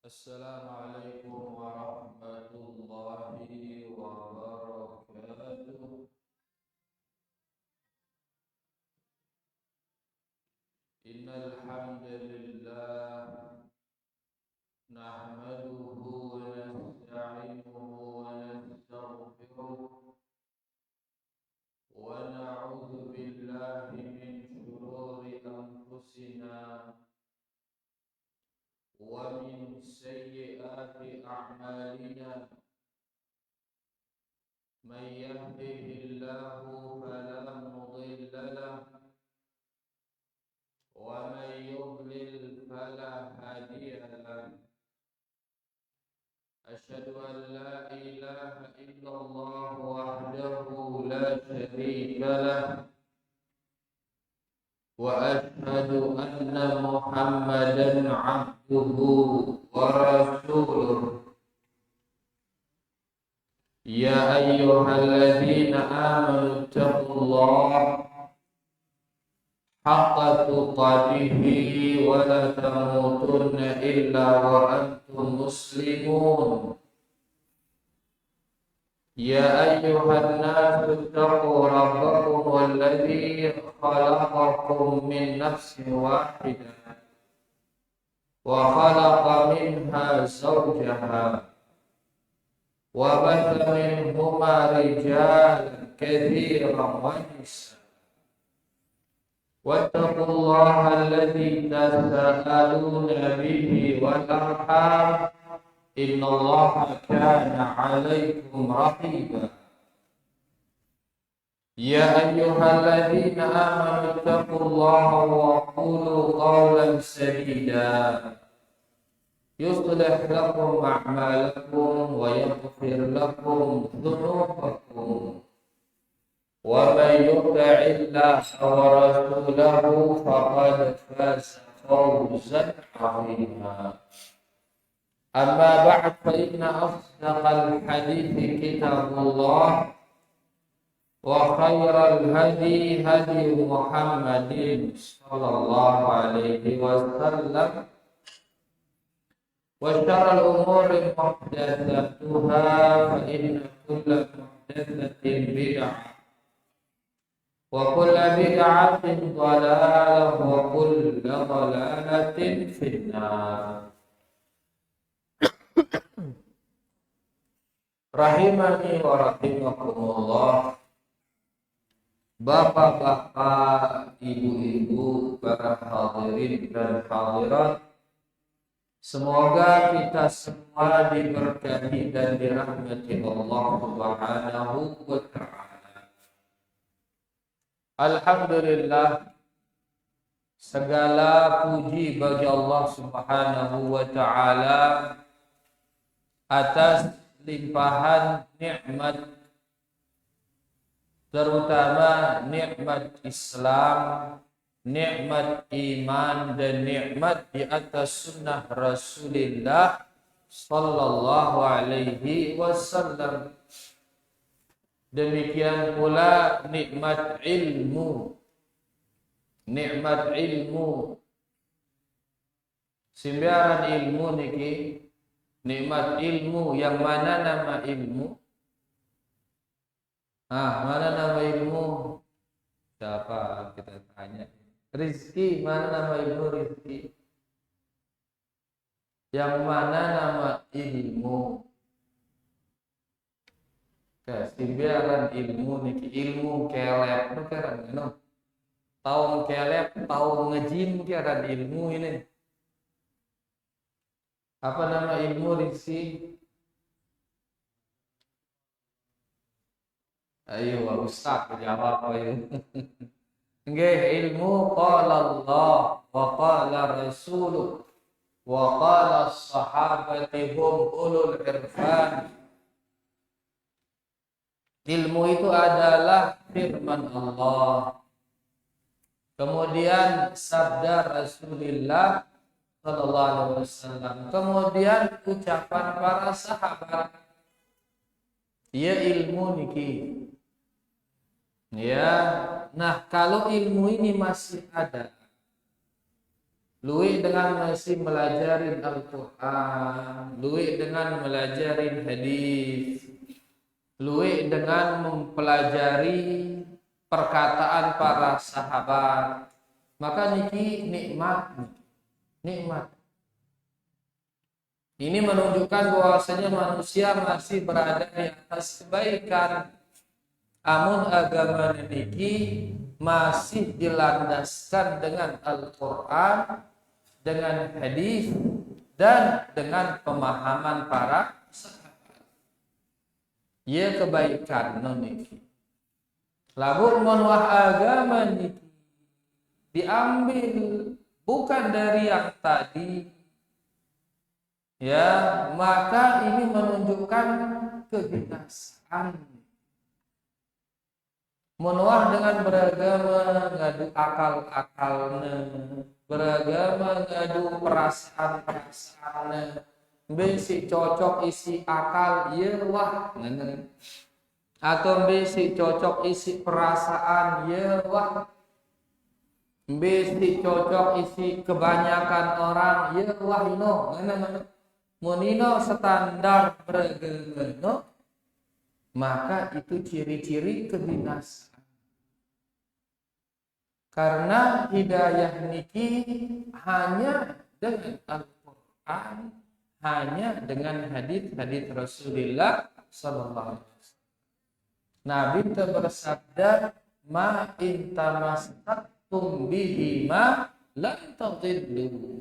Assalamualaikum warahmatullahi wabarakatuh. Innal hamdalillah nahmaduhu wa nasta'inuhu wa nastaghfiruh wa na'udzu billahi min shururi anfusina wa min sayyiati a'malina. Man yahdihillahu fala mudilla lahu ومن يضلل فلا هادي له. أشهد أن لا إله إلا الله وحده لا شريك له وأشهد أن محمدا عبده ورسوله. يا أيها الذين آمنوا اتقوا الله حق تقاته ولا تموتن إلا وأنتم مسلمون. يا أيها الناس اتقوا ربكم الذي خلقكم من نفس واحدة وخلق منها زوجها وبث منهما رجالا كثيرا ونساء. واتقوا الله الذي تساءلون به والأرحام إن الله كان عليكم رقيبا. يا أيها الذين آمنوا اتقوا الله وقولوا قولا سديدا يصلح لكم أعمالكم ويغفر لكم ذنوبكم. ومن يطع الله ورسوله فقد فاز فوزا عظيما. أما بعد فإن أصدق الحديث كتاب الله وخير الهدي هدي محمد صلى الله عليه وسلم وشر الأمور محدثاتها فإن كل محدثة بدعة وكل بدعة ضلالة وكل ضلالة في النار. Rahimani wa rahimakumullah. Bapak-bapak, ibu-ibu, para hadirin dan hadirat, semoga kita semua diberkahi dan dirahmati Allah Subhanahu wa ta'ala. Alhamdulillah, segala puji bagi Allah Subhanahu wa ta'ala atas limpahan nikmat, terutama nikmat Islam, nikmat iman, dan nikmat di atas sunnah Rasulullah sallallahu alaihi wasallam. Demikian pula nikmat ilmu. Nikmat ilmu. Sembiaran ilmu niki, nikmat ilmu, yang mana nama ilmu? Mana nama ilmu? Siapa kita tanya? Rizki, mana nama ilmu rizki? Yang mana nama ilmu? Kesimbiaran ilmu niki, ilmu kelep nu karan no. Tahu kelep, tahu ngejim karan ilmu ini. Apa nama ilmu rizki? Ayo Ustaz jawab ayo. Nggih, ilmu qala Allah wa qala Rasuluh wa qala as-sahabati hum ulul irfan. Ilmu itu adalah firman Allah, kemudian sabda Rasulullah sallallahu alaihi wasallam, kemudian ucapan para sahabat. Ya ilmu niki. Ya, nah kalau ilmu ini masih ada, luwih dengan masih melajari Al-Quran, luwih dengan melajari hadis, luwih dengan mempelajari perkataan para sahabat, maka niki nikmat. Ini menunjukkan bahwasanya manusia masih berada di atas kebaikan. Amun agama niki masih dilandaskan dengan Al-Quran, dengan hadis, dan dengan pemahaman para sahabat. Ya kebaikan niki. Lamun monwah agama niki diambil bukan dari yang tadi, ya, maka ini menunjukkan kebinasaan. Menuah dengan beragama ngadu akal-akalna, beragama ngadu perasaan-perasaanna, besi cocok isi akal ye wah ngene, atau besi cocok isi perasaan ye wah, besi cocok isi kebanyakan orang ye wah ino ngene, munino standar beragama no, maka itu ciri-ciri kebinasaan. Karena hidayah niki hanya dengan Al-Quran, hanya dengan hadis-hadis Rasulullah sallallahu alaihi wasallam. Nabi bersabda, "Ma in tamassaktum bihi ma lan tadillu."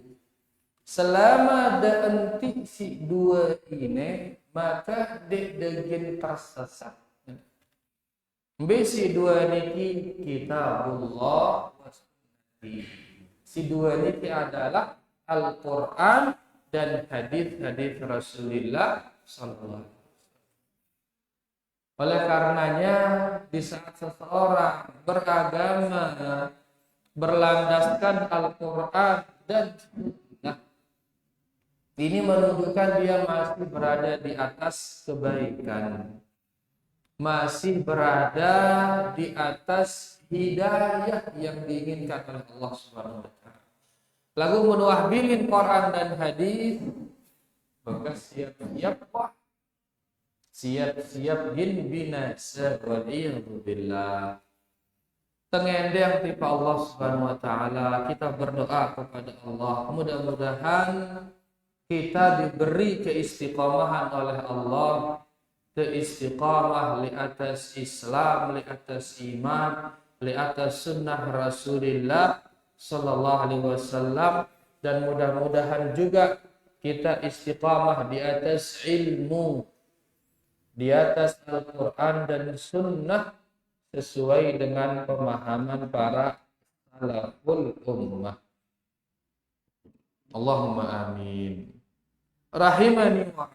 Selama daenti si dua ini, maka degin tersesat. Besi dua niki kitabullah wa sunnati. Si dua niki adalah Al-Quran dan hadis-hadis Rasulullah sallallahu alaihi wasallam. Oleh karenanya di saat seseorang beragama berlandaskan Al-Quran dan sunnah, ini menunjukkan dia masih berada di atas kebaikan, masih berada di atas hidayah yang diinginkan oleh Allah Subhanahu wa taala. Lagu menuah bilin Quran dan hadis, maka siap-siap gin binasa wal iyadu billah. Tengendeng tipe Allah Subhanahu wa taala, kita berdoa kepada Allah, mudah-mudahan kita diberi keistiqomahan oleh Allah, keistiqamah li atas Islam, li atas iman, li atas sunnah Rasulullah sallallahu alaihi wasallam, dan mudah-mudahan juga kita istiqamah di atas ilmu, di atas Al-Quran dan sunnah sesuai dengan pemahaman para salaful ummah. Allahumma amin. Rahimani wa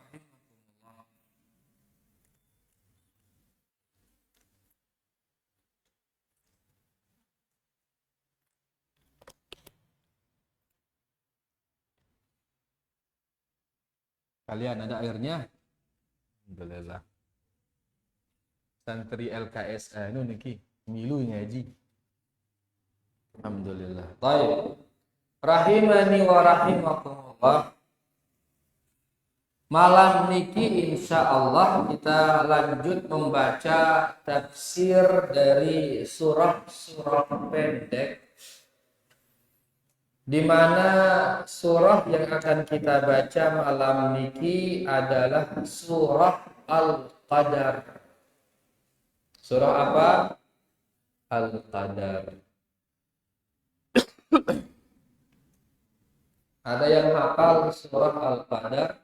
kalian ada airnya? Alhamdulillah. Santri LKS anu niki milu ngaji. Alhamdulillah. Baik. Rahimani wa rahimakumullah. Malam niki insya Allah kita lanjut membaca tafsir dari surah-surah pendek, di mana surah yang akan kita baca malam niki adalah surah Al-Qadar. Surah apa? Al-Qadar. Ada yang hafal surah Al-Qadar?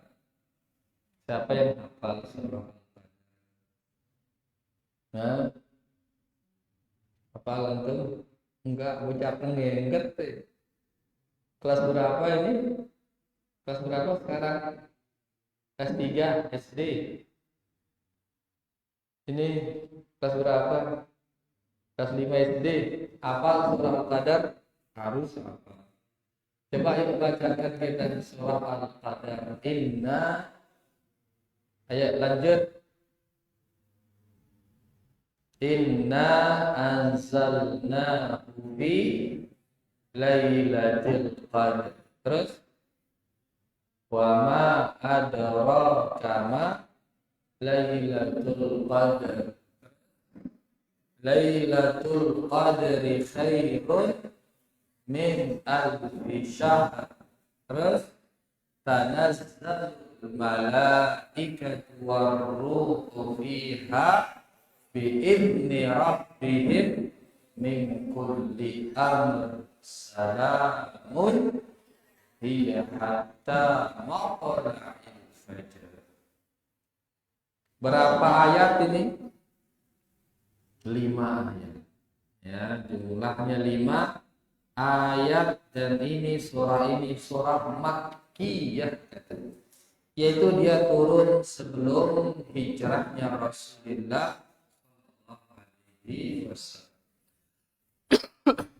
Siapa yang hafal surah Al-Qadar? Nah, hafal antum? Enggak, bocah pengengget. Kelas berapa ini? Kelas berapa sekarang? Kelas 3 SD. Ini kelas berapa? Kelas 5 SD. Hafal surah Al-Qadar? Harus hafal. Coba yuk bacakan kita surah Al-Qadar. Inna. Ayo lanjut. Inna anzalnahu fi Lailatul Qadar. Terus wa ma adraka ma Lailatul Qadar. Lailatul Qadri khairun min alfi syahr. Terus tanazzalul malaikatu warruhu fiha bi'izni rabbihim min kulli amr salamun hiya hatta matla'il fajr. Berapa ayat ini? 5 ayat. Ya, jumlahnya 5 ayat, dan ini surah Makkiyah, yaitu dia turun sebelum hijrahnya Rasulullah SAW.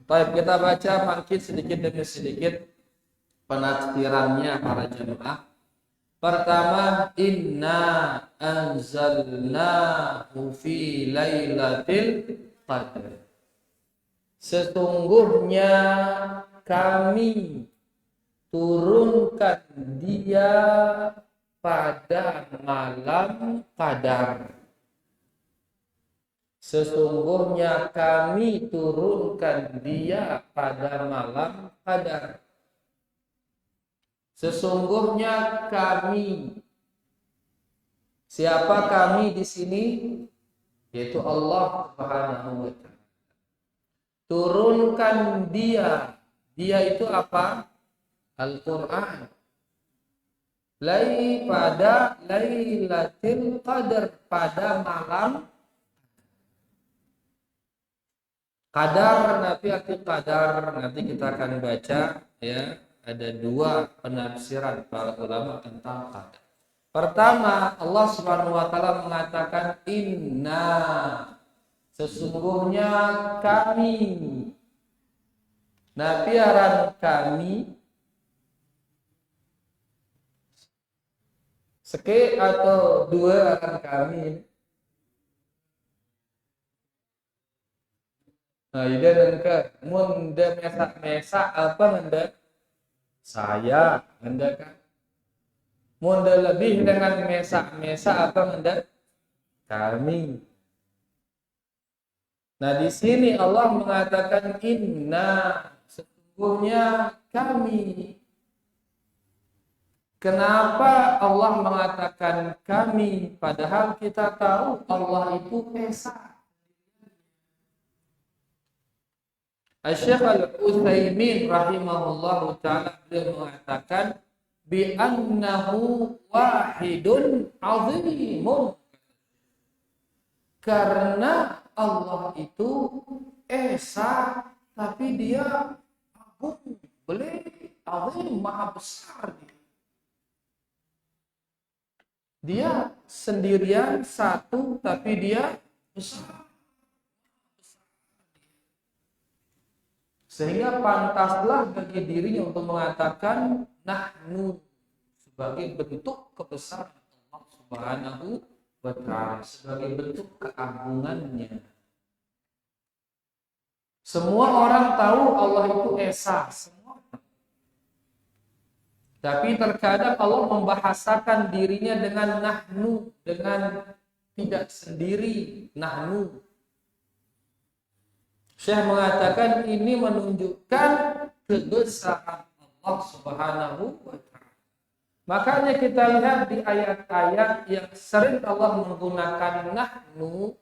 Baik, kita baca mungkin sedikit demi sedikit penafsirannya para jemaah. Pertama, inna anzalnahu fi lailatul qadar. Sesungguhnya kami turunkan dia pada malam qadar. Sesungguhnya kami turunkan dia pada malam qadar. Sesungguhnya kami. Siapa kami di sini? Yaitu Allah Subhanahu wa Ta'ala. Turunkan dia. Dia itu apa? Al-Quran. Pada Lailatul Qadar, pada malam Qadar. Nanti Qadar nanti kita akan baca, ya. Ada 2 penafsiran para ulama tentang qadar. Pertama, Allah Subhanahu wa Ta'ala mengatakan inna, sesungguhnya kami. Nah, piaran kami seke atau 2 akan kami. Nah, ide nengke mun de mesak apa ngende? Saya mendekat. Modal lebih dengan mesa apa mendekat? Kami. Nah, di sini Allah mengatakan inna, sesungguhnya kami. Kenapa Allah mengatakan kami padahal kita tahu Allah itu esa? Asy-Syaikh Al-Utsaimin rahimahullahu ta'ala beliau mengatakan bi annahu wahidun azimun, karena Allah itu esa tapi dia agung, beli azim, maha besar. Dia sendirian satu tapi dia besar. Sehingga pantaslah bagi dirinya untuk mengatakan nahnu, sebagai bentuk kebesaran Allah Subhanahu wa Ta'ala, sebagai bentuk keagungannya. Semua orang tahu Allah itu esa, semua. Tapi terkadang Allah membahasakan dirinya dengan nahnu, dengan tidak sendiri, nahnu. Syekh mengatakan ini menunjukkan kebesaran Allah Subhanahu wa Ta'ala. Makanya kita lihat di ayat-ayat yang sering Allah menggunakan nahnu,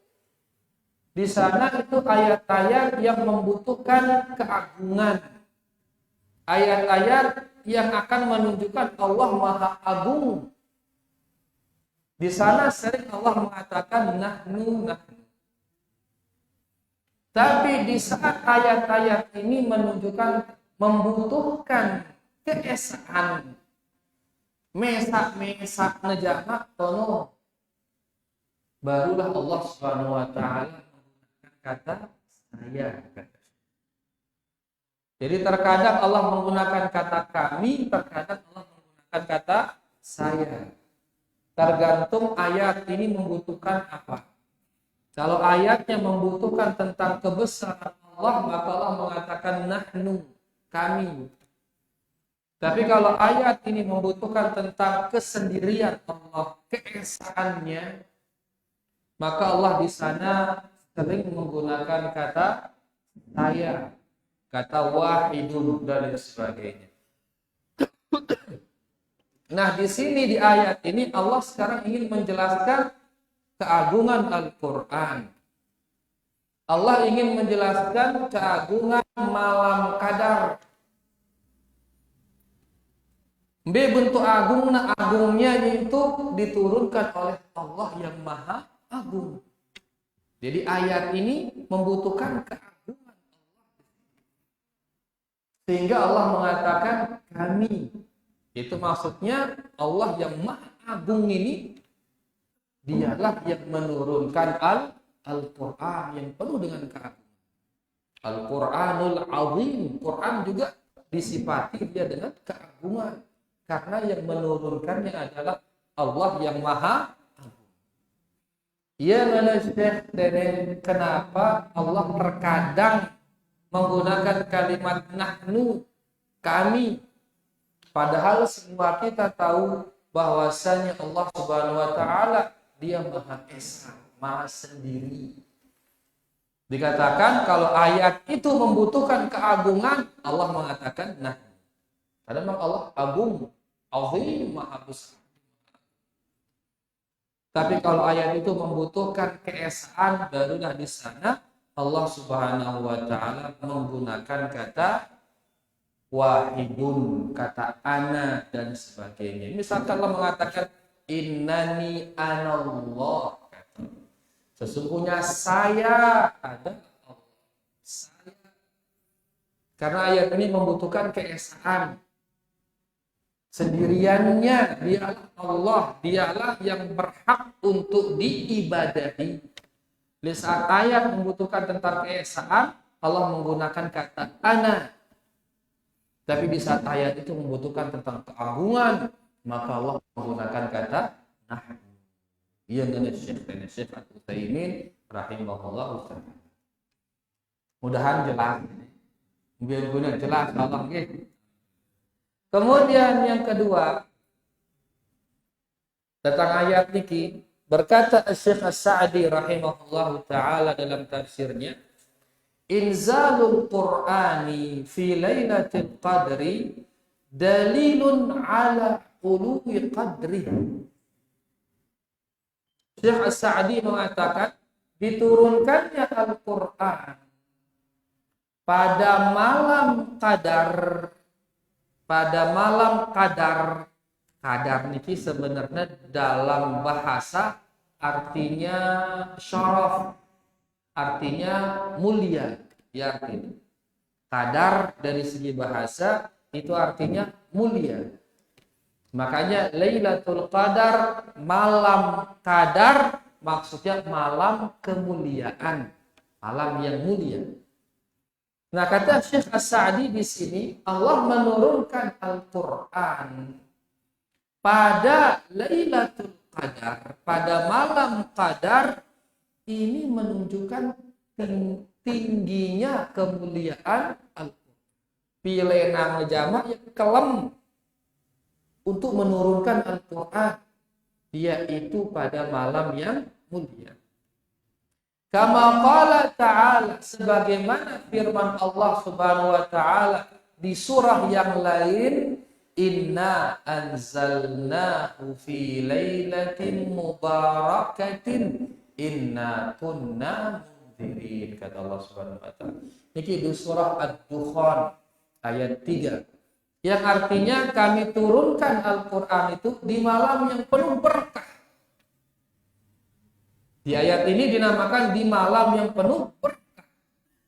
di sana itu ayat-ayat yang membutuhkan keagungan. Ayat-ayat yang akan menunjukkan Allah Maha Agung. Di sana sering Allah mengatakan nahnu. Tapi di saat ayat-ayat ini menunjukkan membutuhkan keesaan, mesak nejana tono, barulah Allah Subhanahu wa Ta'ala menggunakan kata saya. Jadi terkadang Allah menggunakan kata kami, terkadang Allah menggunakan kata saya. Tergantung ayat ini membutuhkan apa. Kalau ayatnya membutuhkan tentang kebesaran Allah, maka Allah mengatakan nahnu. kami. Tapi kalau ayat ini membutuhkan tentang kesendirian Allah, keesaannya, maka Allah di sana sering menggunakan kata saya, kata wahidun dan sebagainya. Nah, di sini di ayat ini Allah sekarang ingin menjelaskan keagungan Al-Qur'an. Allah ingin menjelaskan keagungan malam qadar. Bentuk agungnya itu diturunkan oleh Allah yang Maha Agung. Jadi ayat ini membutuhkan keagungan Allah. Sehingga Allah mengatakan kami. Itu maksudnya Allah yang Maha Agung ini, dialah yang menurunkan Al-Quran yang penuh dengan keagungan. Al-Quranul Azim. Quran juga disifati dia dengan keagungan. Karena yang menurunkannya adalah Allah yang Maha Agung. Ya mana Syekh, kenapa Allah terkadang menggunakan kalimat nahnu, kami, padahal semua kita tahu bahwasanya Allah Subhanahu wa taala dia Maha Esa, Maha sendiri. Dikatakan kalau ayat itu membutuhkan keagungan, Allah mengatakan nah. Karena memang Allah agung, azim, Maha besar. Tapi kalau ayat itu membutuhkan keesaan, barulah di sana Allah Subhanahu wa taala menggunakan kata wahidun, kata ana dan sebagainya. Misalkan Allah mengatakan innani anallah, sesungguhnya saya ada Allah. Saya. Karena ayat ini membutuhkan keesaan. Sendiriannya dialah Allah, dialah yang berhak untuk diibadahi. Di saat ayat membutuhkan tentang keesaan, Allah menggunakan kata ana. Tapi di saat ayat itu membutuhkan tentang keagungan, maka Allah menggunakan kata nahnu. Ia dengan Syekh Al-Utsaimin rahimahullah ta'ala. Mudahan jelas. Biar guna jelas Allah gitu. Kemudian yang kedua tentang ayat ini berkata Syekh As-Sa'di rahimahullahu taala dalam tafsirnya, inzalul Qur'ani fi lailatul qadri dalilun ala uluwi qadri. Syekh As-Sa'di mengatakan diturunkannya Al-Qur'an pada malam qadar. Pada malam qadar. Qadar niki sebenarnya dalam bahasa artinya syaraf, artinya mulia. Ya, artinya qadar dari segi bahasa itu artinya mulia. Makanya Lailatul Qadar, malam qadar, maksudnya malam kemuliaan, malam yang mulia. Nah, kata Syekh As-Sa'di di sini, Allah menurunkan Al-Qur'an pada Lailatul Qadar, pada malam qadar, ini menunjukkan tingginya kemuliaan Al-Qur'an. Pilena ngejama yang kelem untuk menurunkan Al-Qur'an, yaitu pada malam yang mulia. Kama qala ta'ala, sebagaimana firman Allah Subhanahu wa taala di surah yang lain, inna anzalnahu fi lailatin mubarakatin inna kunna munzirin, kata Allah Subhanahu wa taala. Niki di surah Ad-Dukhan ayat 3. Yang artinya kami turunkan Al-Qur'an itu di malam yang penuh berkah. Di ayat ini dinamakan di malam yang penuh berkah.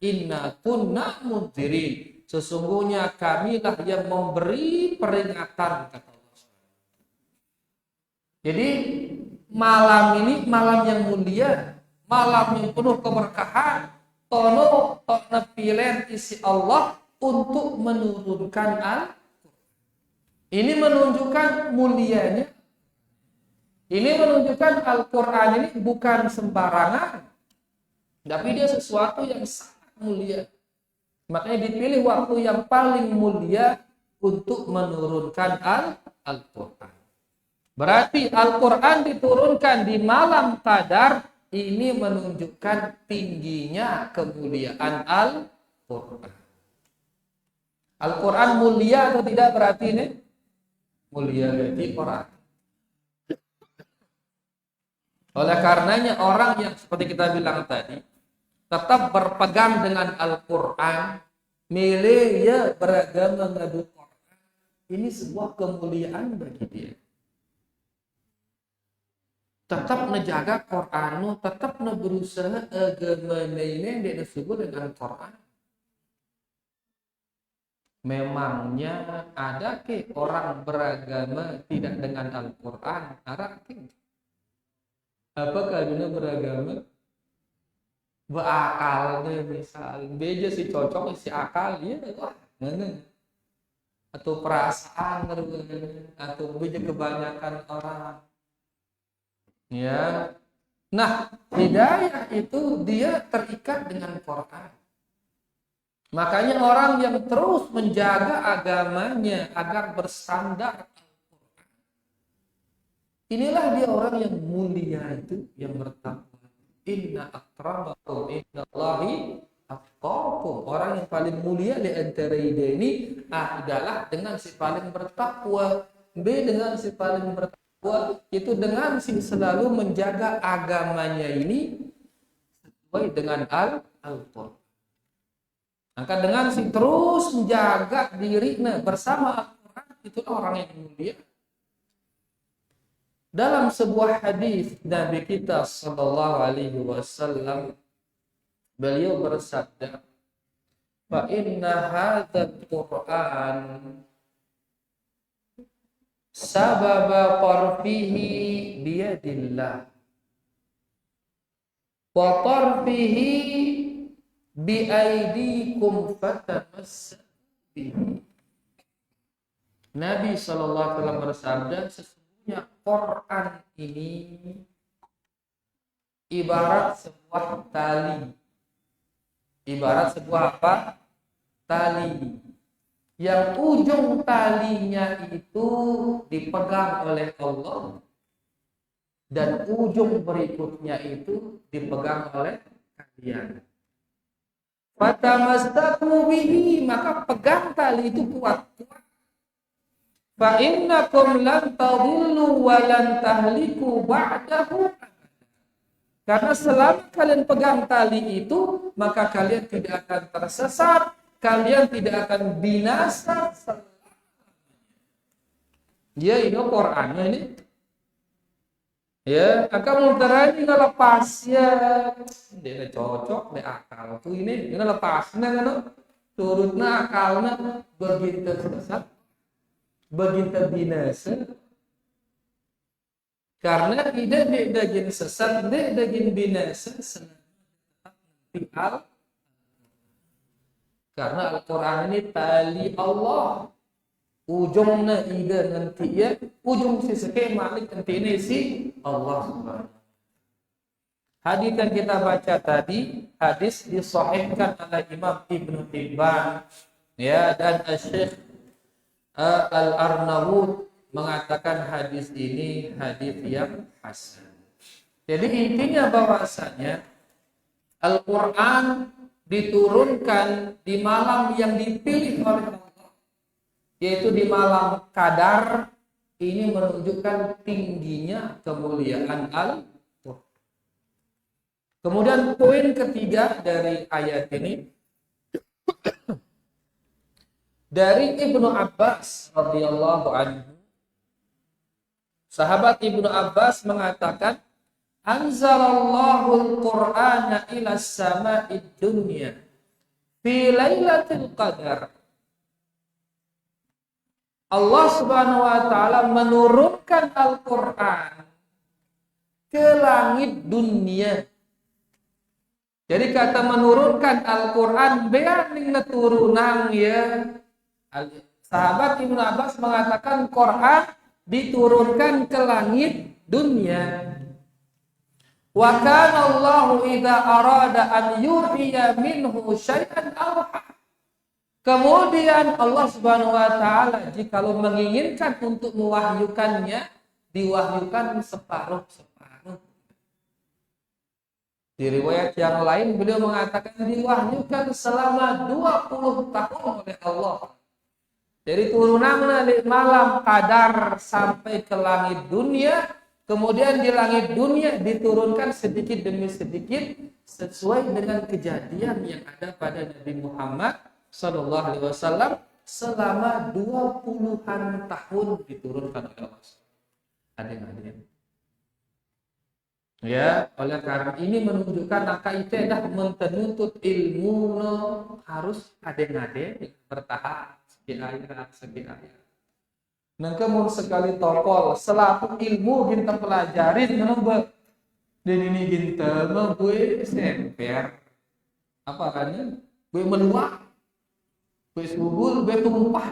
Inna kunna munzirin. Sesungguhnya kamilah yang memberi peringatan, kata Allah. Jadi malam ini malam yang mulia, malam yang penuh keberkahan. Tono pilen isi Allah untuk menurunkan Al-Qur'an. Ini menunjukkan mulianya. Ini menunjukkan Al-Quran ini bukan sembarangan, tapi dia sesuatu yang sangat mulia. Makanya dipilih waktu yang paling mulia untuk menurunkan Al-Quran. Berarti Al-Quran diturunkan di malam Qadar, ini menunjukkan tingginya kemuliaan Al-Quran. Al-Quran mulia atau tidak berarti ini? Mulia berarti Quran. Oleh karenanya orang yang seperti kita bilang tadi, tetap berpegang dengan Al-Quran, milih ya beragama ngadut Quran, ini sebuah kemuliaan bagi dia. Tetap menjaga Quran, tetap berusaha agama ini yang disebut dengan Quran. Memangnya ada ke orang beragama tidak dengan Al-Quran? Ada ke? Apakah dia beragama? Beakalnya misal, beja si cocok si akal ya, wah mana? Atau perasaan atau beja kebanyakan orang. Ya. Nah, hidayah itu dia terikat dengan Quran. Makanya orang yang terus menjaga agamanya agar bersandar Al-Quran, inilah dia orang yang mulia itu, yang bertakwa. Inna akramakum indallahi atqakum. Orang yang paling mulia di antara ini adalah dengan si paling bertakwa. B dengan si paling bertakwa itu dengan si selalu menjaga agamanya ini sesuai dengan Al-Quran. Maka dengan si terus menjaga dirinya bersama Al-Quran, itulah orang yang mulia. Dalam sebuah hadis Nabi kita sallallahu alaihi wasallam, beliau bersabda, "Fa inna hadzal Qur'an sababa qarfihi biyadillah wa qarfihi biaidikum fatamassaku bihi." Nabi sallallahu alaihi wasallam bersabda, sesungguhnya Quran ini ibarat sebuah tali. Ibarat sebuah apa? Tali. Yang ujung talinya itu dipegang oleh Allah dan ujung berikutnya itu dipegang oleh kalian. Fatamassaku bihi, maka pegang tali itu kuat-kuat. Fa innakum lan tadhillu wa lan tahliku ba'dahu. Karena selama kalian pegang tali itu, maka kalian tidak akan tersesat, kalian tidak akan binasa. Ya, ini Qur'annya ini. Ya, akan menterani lepas ya. Dia cocok, dia akal tuh ini lepasnya kan, turutna akalnya begitu sesat, begitu binasa. Karena tidak daging sesat, tidak daging binasa, karena Al-Quran ini tali Allah. Ujungnya ida nanti ya, ujung si sekeh malik nanti ini si Allah Subhanahu. Hadis yang kita baca tadi, hadis disahihkan oleh Imam Ibnu Hibban, ya, dan Syekh Al-Arnaud mengatakan hadis ini hadis yang hasan. Jadi intinya bahwasanya Al-Quran diturunkan di malam yang dipilih oleh Allah, yaitu di malam Qadar. Ini menunjukkan tingginya kemuliaan Al-Quran. Kemudian poin ketiga dari ayat ini dari Ibnu Abbas radhiyallahu anhu. Sahabat Ibnu Abbas mengatakan, anzalallahu al-Qur'ana ila as-sama'id dunya fi lailatul qadar. Allah Subhanahu wa taala menurunkan Al-Qur'an ke langit dunia. Jadi kata menurunkan Al-Qur'an beaning turunan ya. Sahabat Ibnu Abbas mengatakan Quran diturunkan ke langit dunia. Wa kana Allahu idza arada an yuhiya minhu syai'an awha. Kemudian Allah Subhanahu wa taala jikalau menginginkan untuk mewahyukannya, diwahyukan separuh-separuh. Di riwayat yang lain beliau mengatakan diwahyukan selama 20 tahun oleh Allah. Dari turunan malam qadar sampai ke langit dunia, kemudian di langit dunia diturunkan sedikit demi sedikit sesuai dengan kejadian yang ada pada Nabi Muhammad sallallahu alaihi wasallam selama 20-an tahun diturunkan oleh Allah. Adik-adik. Ya, oleh karena ini menunjukkan angka itu adalah menuntut ilmu harus adik-adik bertahap segi ayat. Nangkemun sekali tokol selaku ilmu kita pelajarin menembak dan ini kita mah gue semper apa kan gue meluap gue subur gue tumpah.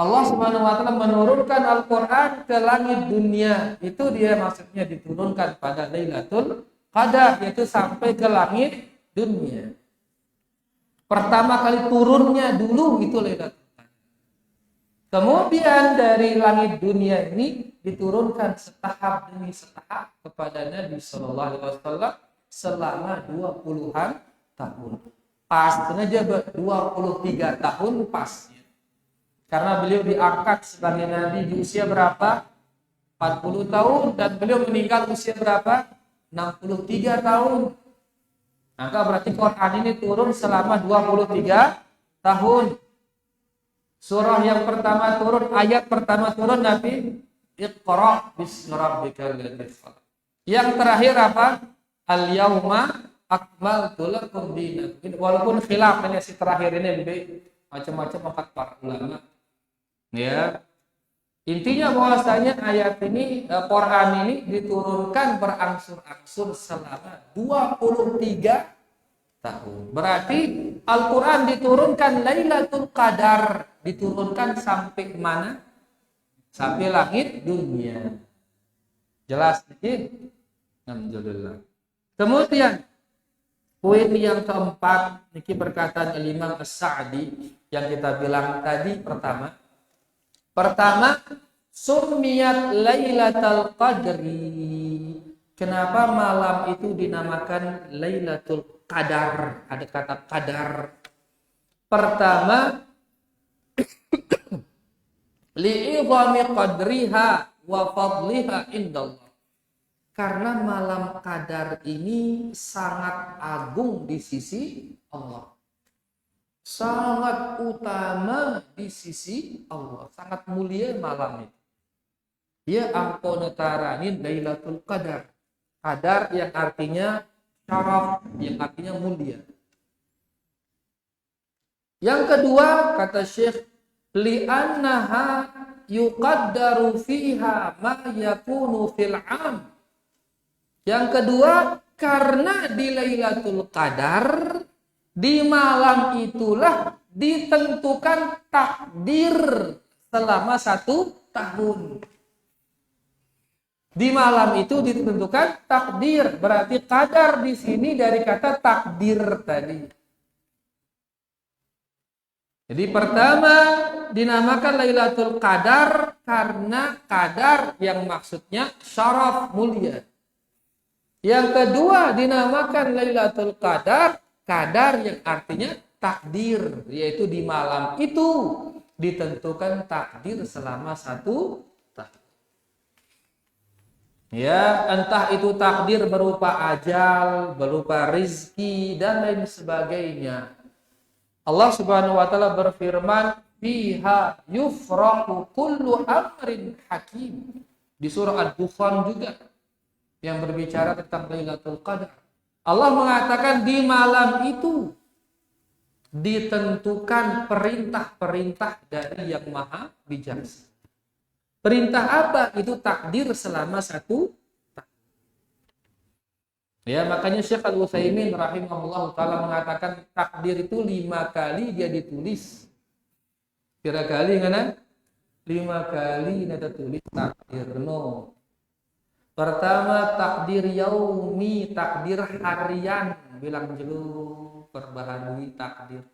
Allah Subhanahu wa taala menurunkan Al-Qur'an ke langit dunia. Itu dia maksudnya diturunkan pada Lailatul Qadar, yaitu sampai ke langit dunia. Pertama kali turunnya dulu itu Lailatul Qadar. Kemudian dari langit dunia ini diturunkan setahap demi setahap kepada Nabi sallallahu alaihi wasallam selama 20-an tahun. Pas saja 23 tahun pasnya. Karena beliau diangkat sebagai nabi di usia berapa? 40 tahun dan beliau meninggal usia berapa? 63 tahun. Maka berarti Quran ini turun selama 23 tahun. Surah yang pertama turun, ayat pertama turun Nabi Iqra bismi rabbikal ladzi khalaq. Yang terakhir apa? Al-yauma akmaltu lakum dinakum. Walaupun khilaf ini si terakhir ini lebih macam-macam angkat para ulama. Ya, intinya bahwasanya ayat ini Quran ini diturunkan berangsur-angsur selama 23 tahun. Berarti Al-Quran diturunkan Lailatul Qadar, diturunkan sampai mana? Sampai langit dunia. Jelas nih? Alhamdulillah. Kemudian poin yang keempat, niki perkataan Imam As-Sa'di yang kita bilang tadi Pertama, summiyat Lailatul Qadri. Kenapa malam itu dinamakan Lailatul Qadar? Ada kata qadar. Pertama, li'idhami qadriha wa fadliha indallah. Karena malam qadar ini sangat agung di sisi Allah. Sangat utama di sisi Allah, sangat mulia malam itu. Dia angkona taranin Lailatul Qadar. Qadar yang artinya syaraf, yang artinya mulia. Yang kedua kata Syekh, li'annaha yuqaddaru fiha ma yakunu fil 'am. Yang kedua karena di Lailatul Qadar di malam itulah ditentukan takdir selama 1 tahun. Di malam itu ditentukan takdir. Berarti qadar di sini dari kata takdir tadi. Jadi pertama dinamakan Lailatul Qadar karena qadar yang maksudnya syaraf mulia. Yang kedua dinamakan Lailatul Qadar qadar yang artinya takdir, yaitu di malam itu ditentukan takdir selama 1 tahun. Ya, entah itu takdir berupa ajal, berupa rizki dan lain sebagainya. Allah Subhanahu wa taala berfirman, "Fiha yufrahu kullu amrin hakim." Di surah Ad-Dukhan juga yang berbicara tentang Lailatul Qadar. Allah mengatakan di malam itu ditentukan perintah-perintah dari yang maha bijaksana. Perintah apa? Itu takdir selama 1 tahun. Ya, makanya Syekh Al-Utsaimin rahimahullah ta'ala mengatakan takdir itu 5 kali dia ditulis. Berapa kali kan? 5 kali dia tulis takdir. No. Pertama takdir yaumi, takdir harian, bilang jelu perbaharui takdir.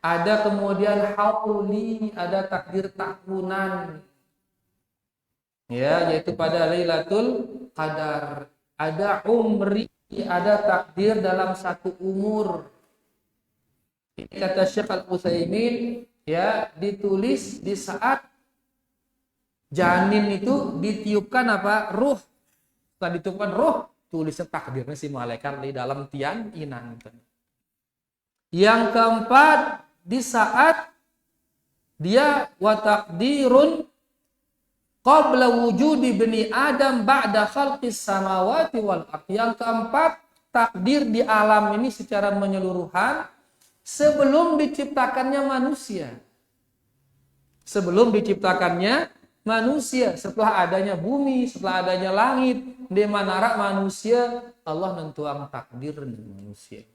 Ada kemudian hauli, ada takdir tahunan. Ya, yaitu pada Lailatul Qadar. Ada umri, ada takdir dalam satu umur. Ini kata Syekh Al-Utsaimin, ya, ditulis di saat janin itu ditiupkan apa? Ruh. Setelah ditiupkan ruh, tulisnya takdirnya si malaikat di dalam tian inan. Yang keempat, di saat dia wa taqdirun qabla wujudi bani Adam ba'da khalqis samawati wal ardh. Yang keempat, takdir di alam ini secara menyeluruhan sebelum diciptakannya manusia. Sebelum diciptakannya manusia, setelah adanya bumi, setelah adanya langit, di manara manusia, Allah nentuang takdir manusia.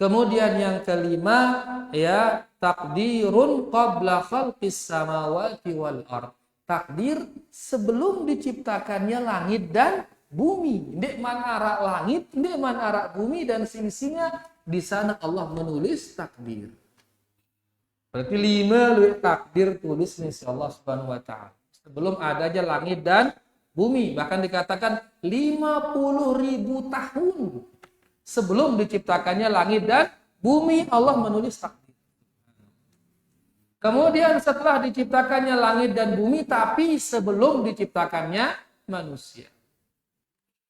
Kemudian yang kelima, ya, takdirun qabla khalqis samawati wal ardh. Takdir sebelum diciptakannya langit dan bumi. Ndek manara langit, ndek manara bumi, dan sisinya di sana Allah menulis takdir. Berarti 5 takdir tulis nih Allah Subhanahu wa taala. Sebelum adanya langit dan bumi, bahkan dikatakan 50.000 tahun sebelum diciptakannya langit dan bumi, Allah menulis takdir. Kemudian setelah diciptakannya langit dan bumi, tapi sebelum diciptakannya manusia.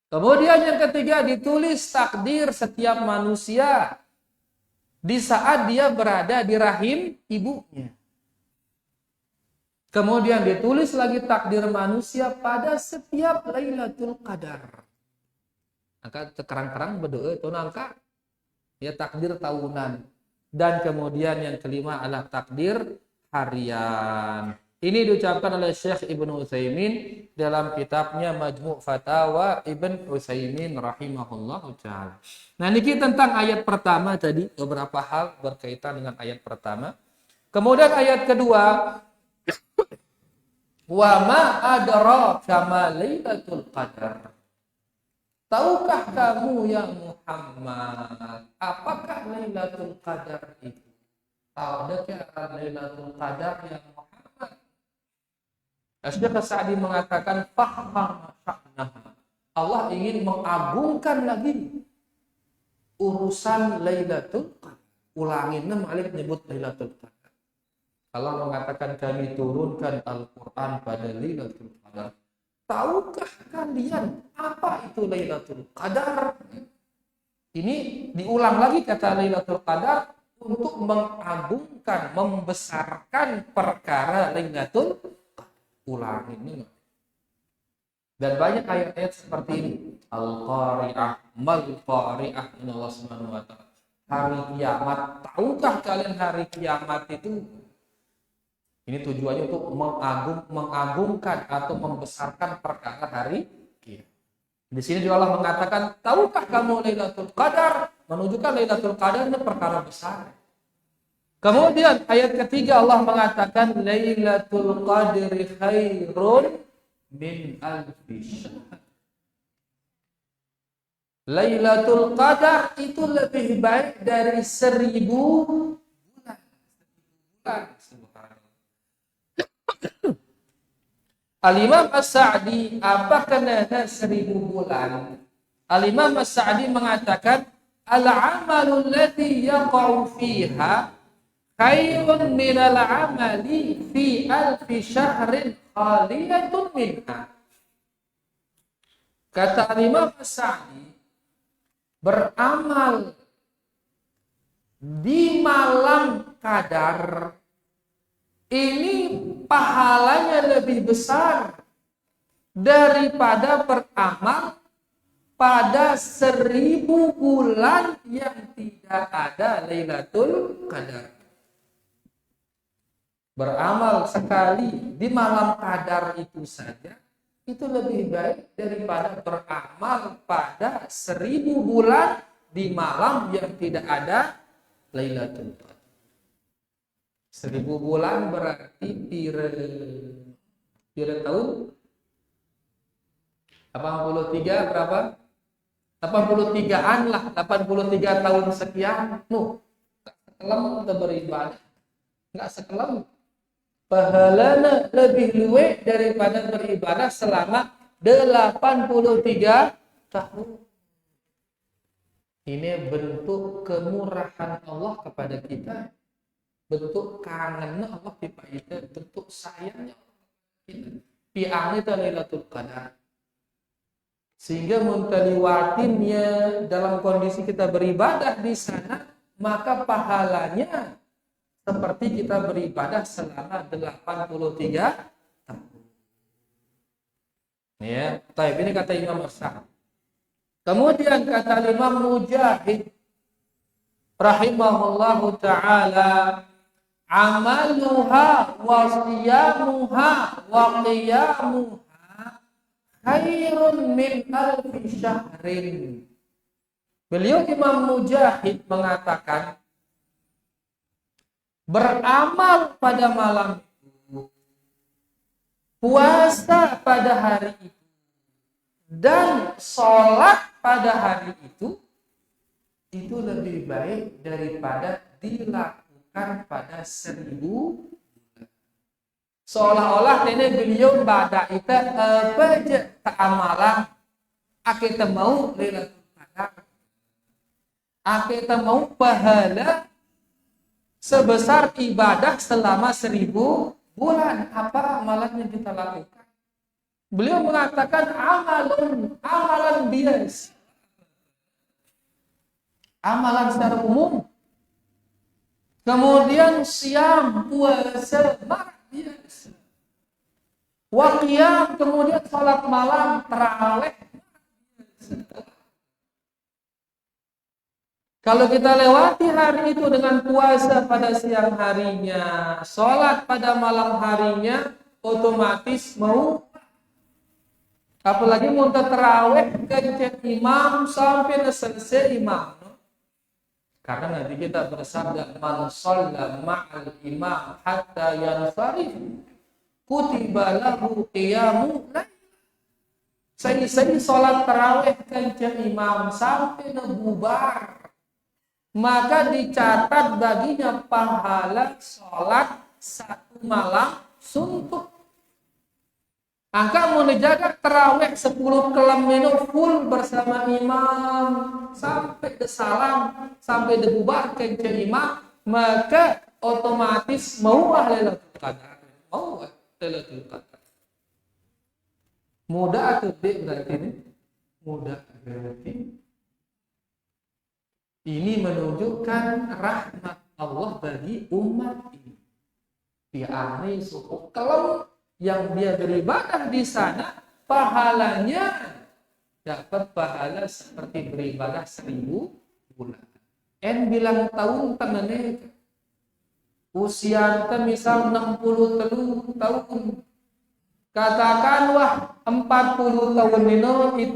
Kemudian yang ketiga, ditulis takdir setiap manusia di saat dia berada di rahim ibunya. Kemudian ditulis lagi takdir manusia pada setiap Lailatul Qadar. Maka sekarang-karang berdoa itu nangka ya takdir tahunan. Dan kemudian yang kelima adalah takdir harian. Ini diucapkan oleh Syekh Ibnu Utsaimin dalam kitabnya Majmu' Fatawa Ibn Utsaimin rahimahullahu ta'ala. Nah, ini tentang ayat pertama tadi, beberapa hal berkaitan dengan ayat pertama. Kemudian ayat kedua, wa ma adraka ma lailatul qadar. Tahukah kamu ya Muhammad, apakah Lailatul Qadar itu? Tahukah Lailatul Qadar ya Muhammad? Syekh Sa'di mengatakan fahma sya'naha. Allah ingin mengagungkan lagi urusan Lailatul Qadar. Ulangin Malik nyebut Lailatul Qadar. Allah mengatakan kami turunkan Al-Qur'an pada Lailatul Qadar. Tahukah kalian apa itu Lailatul Qadar? Ini diulang lagi kata Lailatul Qadar untuk mengagungkan, membesarkan perkara Lailatul Qadar. Ulang ini. Dan banyak ayat-ayat seperti ini. Al-Qari'ah, Mal-Qari'ah, Allah Subhanahu wa taala. Hari kiamat. Tahukah kalian hari kiamat itu? Ini tujuannya untuk mengagungkan atau membesarkan perkara hari kiamat. Di sini juga Allah mengatakan, tahukah kamu Lailatul Qadar? Menunjukkan Lailatul Qadar ini perkara besar. Kemudian ayat ketiga Allah mengatakan Lailatul Qadri khairun min alfi syahr. Lailatul Qadar itu lebih baik dari 1000 bulan. Al-Imam As-Sa'di, apa kenanya 1000 bulan? Al-Imam As-Sa'di mengatakan, al-amalu alladhi yaqa'u fiha khairun minal amali fi alfi syahrin khaliyatun minha. Kata Al-Imam As-Sa'di, beramal di malam Qadar ini pahalanya lebih besar daripada beramal pada 1000 bulan yang tidak ada Lailatul Qadar. Beramal sekali di malam Qadar itu saja, itu lebih baik daripada beramal pada 1000 bulan di malam yang tidak ada Lailatul Qadar. 1000 bulan berarti pira tahun? 83 berapa? 83-an lah, 83 tahun sekian. sekelam untuk beribadah, enggak sekelam. Pahalana lebih luwih daripada beribadah selama 83 tahun. Ini bentuk kemurahan Allah kepada kita, bentuk kangennya Allah kepada kita, bentuk sayangnya Allah kita. Pi'ang itu Lailatul Qadar. Sehingga mentaliwatinnya dalam kondisi kita beribadah di sana, maka pahalanya seperti kita beribadah selama 83 tahun. Ya, baik, ini kata Imam As-Sa'di. Kemudian kata Imam Mujahid rahimahullahu taala, amaluha wa siyamuha wa qiyamuha khairun min alfi syahrin. Beliau Imam Mujahid mengatakan, beramal pada malam itu, puasa pada hari itu, dan sholat pada hari itu lebih baik daripada dilakukan pada 1000 bulan. Seolah-olah nenek beliau pada itu apa aja tak amalan, kita mau Lailatul Qadar, kita mau pahala sebesar ibadah selama 1000 bulan. Apa amalan yang kita lakukan? Beliau mengatakan amalan biasa, amalan secara umum. Kemudian siam, puasa, biasa. Wa qiyam, kemudian salat malam, tarawih. Kalau kita lewati hari itu dengan puasa pada siang harinya, sholat pada malam harinya, otomatis mau, apalagi mau tarawih ke imam sampai selesai imam. Karena nanti kita bersabda, man shalla ma'al imam hatta yansarif kutiba lahu qiyamu lail. Saya sholat tarawih ke imam sampai bubar, maka dicatat baginya pahala sholat 1 malam suntuk. Angka mau dijaga tarawih 10 kelam minum full bersama imam sampai ke salam, sampai dibubar ke imam, maka otomatis mau Lailatul Qadar, mau Lailatul Qadar. Mudah atau tidak berarti ini? Mudah berarti. Ini menunjukkan rahmat Allah bagi umat ini. Bi'ani suku kelam yang dia beribadah di sana, pahalanya dapat pahala seperti beribadah 1000 bulan. En bilang tahun tangannya usia kita misal 63 tahun, katakanlah 40 tahun ini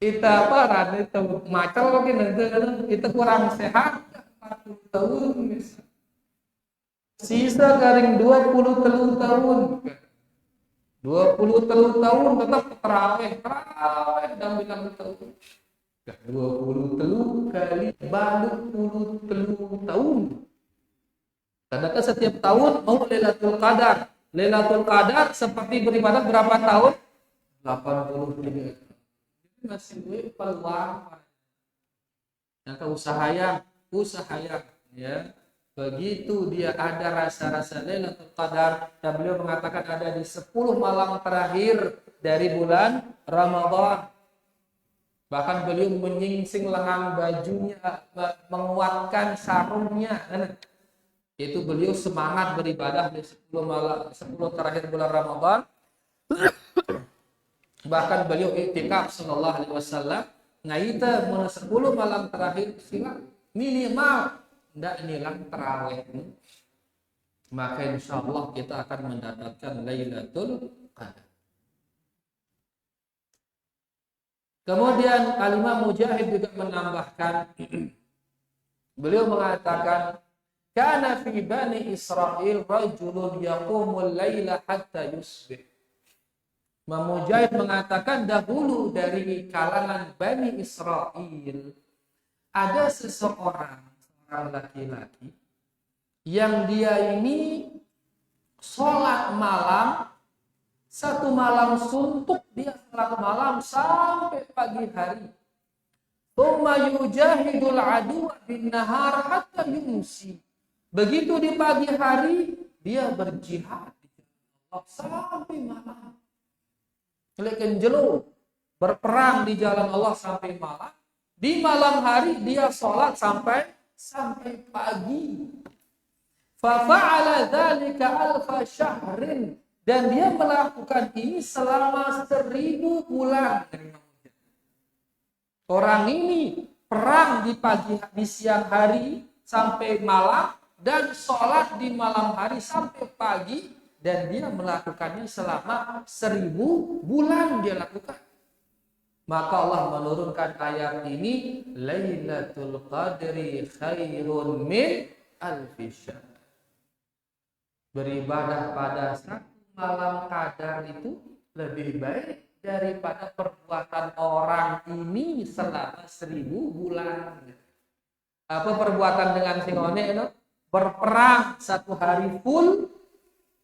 kita apa rada itu macam lagi nanti kita kurang sehat 40 tahun misal. Sisa garing 23 tahun. 23 tahun tetap terawih dan bilang tahun. 23 kali balik 23 tahun. Karena setiap tahun mau Lailatul Qadar. Lailatul Qadar seperti beribadah berapa tahun? 83. Masih peluang. Yang usaha ya. Begitu dia ada rasa-rasa Lailatul Qadar, dan beliau mengatakan ada di 10 malam terakhir dari bulan Ramadan. Bahkan beliau menyingsing lengan bajunya, menguatkan sarungnya. Itu beliau semangat beribadah di 10 terakhir bulan Ramadan. Bahkan beliau iktikaf sallallahu alaihi wasallam ngaita 10 malam terakhir silang minimal tidak nilang terawih, maka insya Allah kita akan mendapatkan Lailatul Qadar. Kemudian Al-Imam Mujahid juga menambahkan, beliau mengatakan, kana fi bani Israil rajulun yaqumul laila hatta yusbih. Imam Mujahid mengatakan dahulu dari kalangan Bani Israil ada seorang laki-laki yang dia ini sholat malam, satu malam suntuk dia sholat malam sampai pagi hari. Tsumma yujahidul aduwwa bin nahar hatta yumsi. Begitu di pagi hari dia berjihad sampai malam. Leken jelo berperang di jalan Allah sampai malam. Di malam hari dia sholat sampai pagi. Fa fa'ala dzalika alfa syahrin, dan dia melakukan ini selama 1000 bulan. Orang ini perang di siang hari sampai malam dan sholat di malam hari sampai pagi, dan dia melakukannya selama 1000 bulan dia lakukan. Maka Allah menurunkan ayat ini, Lailatul Qadri khairun min alfi syahr. Beribadah pada satu malam qadar itu lebih baik daripada perbuatan orang ini selama 1000 bulan. Apa perbuatan dengan singone itu? Berperang satu hari full,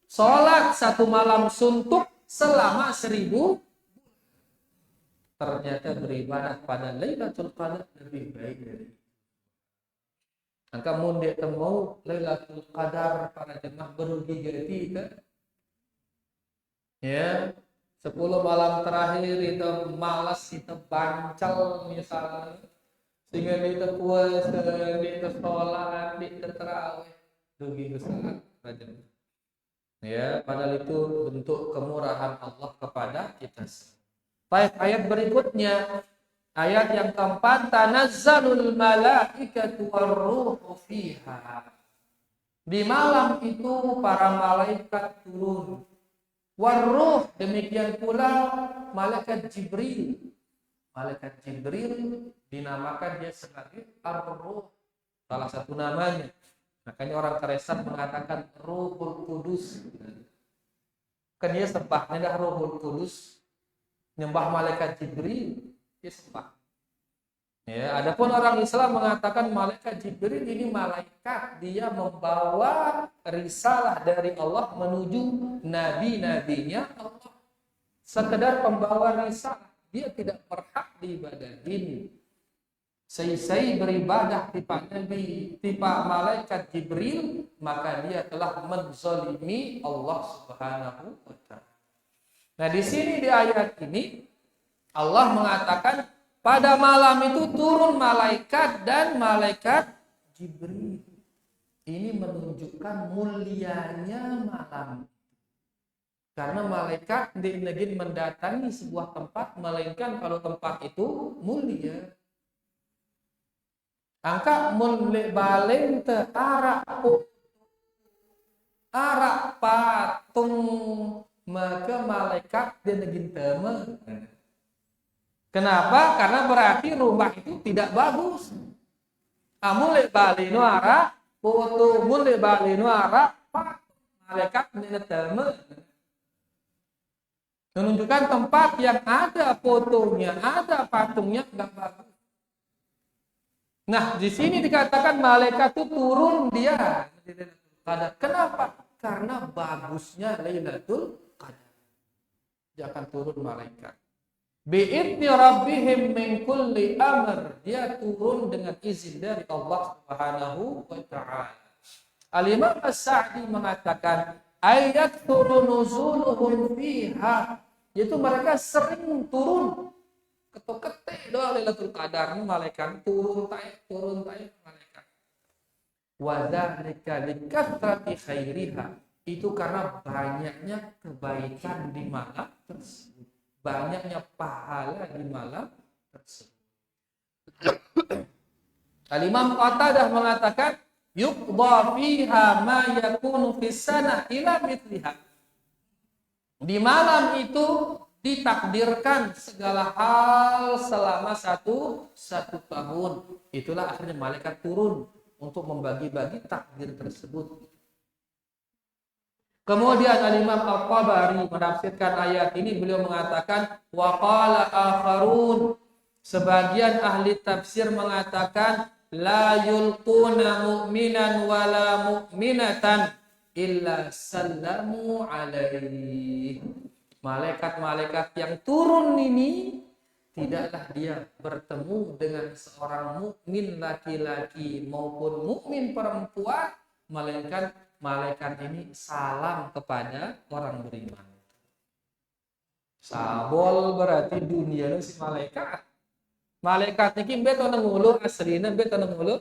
sholat satu malam suntuk selama 1000. Ternyata beribadah pada Lailatul Qadar lebih baik dari itu. Angka mundik temu Lailatul Qadar para jemaah berugi jadi kan? Ya, 10 malam terakhir itu malas, itu bancal misalnya, sehingga itu puasa, itu sholat, itu terawih, rugi besar para jemaah. Ya, padahal itu bentuk kemurahan Allah kepada kita. Baik, ayat berikutnya, ayat yang keempat, tanazzalul malaikatu warruhu fiha. Di malam itu para malaikat turun. Warruh, demikian pula malaikat Jibril. Malaikat Jibril dinamakan dia sebagai Ar-Ruh, salah satu namanya. Makanya orang Kristen mengatakan Ruhul Kudus. Kan dia sembahnya dah Ruhul Kudus, nyembah malaikat Jibril, dia sembah. Ya, adapun orang Islam mengatakan malaikat Jibril ini malaikat, dia membawa risalah dari Allah menuju nabi-nabinya Allah. Sekedar pembawa risalah, dia tidak berhak diibadahin. Selesai beribadah tipa nabi, tipa malaikat Jibril, maka dia telah menzalimi Allah Subhanahu wa ta'ala. Nah, di sini di ayat ini Allah mengatakan pada malam itu turun malaikat dan malaikat Jibril. Ini menunjukkan mulianya malam. Karena malaikat tidak mendatangi sebuah tempat, melainkan kalau tempat itu mulia. Angka mulia balen te arak patung, maka malaikat dia negin teme. Kenapa? Karena berarti rumah itu tidak bagus. Mulai bali nuara, foto mulai bali nuara, malaikat menetame. Menunjukkan tempat yang ada fotonya, ada patungnya nggak bagus. Nah, di sini dikatakan malaikat itu turun dia. Kenapa? Karena bagusnya Lailatul Qadar. Dia akan turun malaikat. Bi'idni rabbihim min kulli amr. Dia turun dengan izin dari Allah Subhanahu wa ta'ala. Al-Imam As-Sa'di mengatakan ayat turun nuzuluhum fiha, yaitu mereka sering turun ketok-ketik doa Lailatul Qadar, malaikat turun taik malaikat. Wa dzalika likathrati khairiha, itu karena banyaknya kebaikan di malam tersebut. Banyaknya pahala di malam tersebut. Al-Imam Qatadah mengatakan yuqda fiha ma yakunu fis sanah ila mithliha. Di malam itu ditakdirkan segala hal selama satu tahun. Itulah akhirnya malaikat turun untuk membagi-bagi takdir tersebut. Kemudian Al-Imam Al-Tabari menafsirkan ayat ini, beliau mengatakan wa qala akharun, Sebagian ahli tafsir mengatakan la yulquna mu'minan wala mu'minatan illa sallamu alaihi. Malaikat-malaikat yang turun ini tidaklah dia bertemu dengan seorang mukmin laki-laki maupun mukmin perempuan, melainkan malaikat ini salam kepada orang beriman. Sabol berarti dunia ini si malaikat. Malaikat ini beto nang ulu aslinya beto nang ulu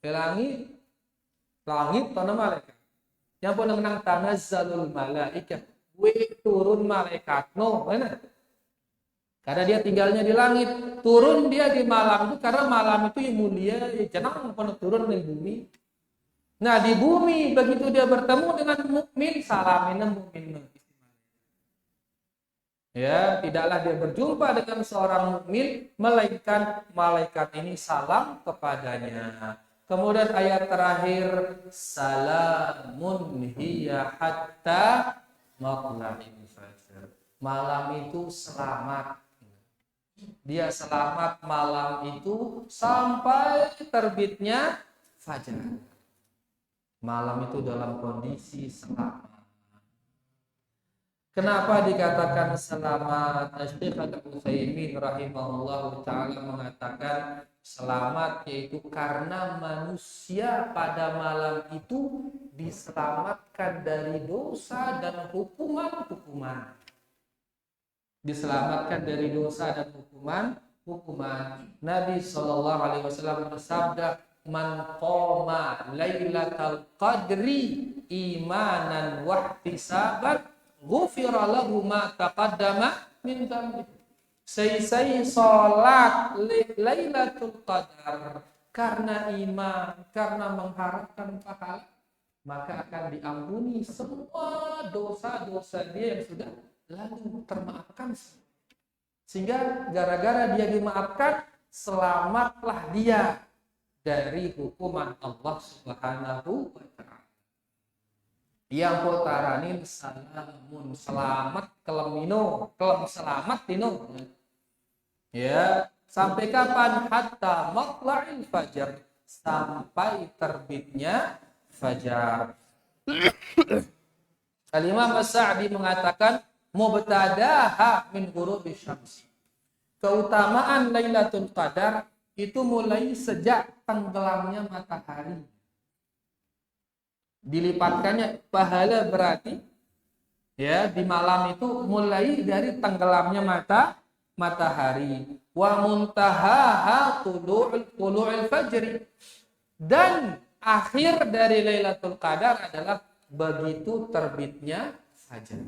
langit tanah malaikat. Yang pun nang tanazzalul malaikat, turun malaikat no, mana? Karena dia tinggalnya di langit, turun dia di malam itu karena malam itu yang mulia, jangan pernah turun di bumi. Nah di bumi begitu dia bertemu dengan mukmin, salamin mukmin. Ya, tidaklah dia berjumpa dengan seorang mukmin, melainkan malaikat ini salam kepadanya. Kemudian ayat terakhir, salamun hiya hatta matla'il fajr. Malam itu selamat. Dia selamat malam itu sampai terbitnya fajar. Malam itu dalam kondisi selamat. Kenapa dikatakan selamat? Syekh Al-Utsaimin rahimahullah ta'ala mengatakan selamat yaitu karena manusia pada malam itu diselamatkan dari dosa dan hukuman-hukuman. Diselamatkan dari dosa dan hukuman. Nabi SAW bersabda, man qoma lailatal qadri imanan wahtisaban ghufira lahu ma taqaddama min dhanbi. Saya salat lailatul qadar karena iman, karena mengharapkan pahala, maka akan diampuni semua dosa-dosa dia yang sudah lalu termaafkan. Sehingga gara-gara dia dimaafkan, selamatlah dia dari hukuman Allah Subhanahu wa ta'ala. Yang potaranin salamun, selamat kelemino, kelem selamat tino. Ya, sampai kapan? Hatta matla'il fajar, sampai terbitnya fajar. Al-Imam As-Sa'di mengatakan mubtadaha min ghurubi syams. Keutamaan Lailatul Qadar itu mulai sejak tenggelamnya matahari. Dilipatkannya pahala berarti ya di malam itu mulai dari tenggelamnya matahari. Wa muntahaha tulu'ul fajri. Dan akhir dari Lailatul Qadar adalah begitu terbitnya fajar.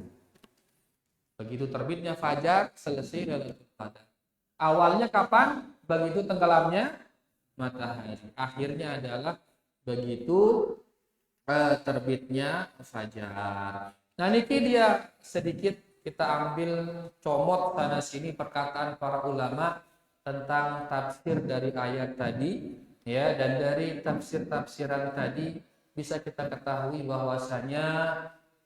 Begitu terbitnya fajar, selesai Lailatul Qadar. Awalnya kapan? Begitu tenggelamnya matahari. Akhirnya adalah begitu terbitnya fajar. Nah, ini dia sedikit kita ambil comot sana sini perkataan para ulama tentang tafsir dari ayat tadi, ya, dan dari tafsir-tafsiran tadi bisa kita ketahui bahwasanya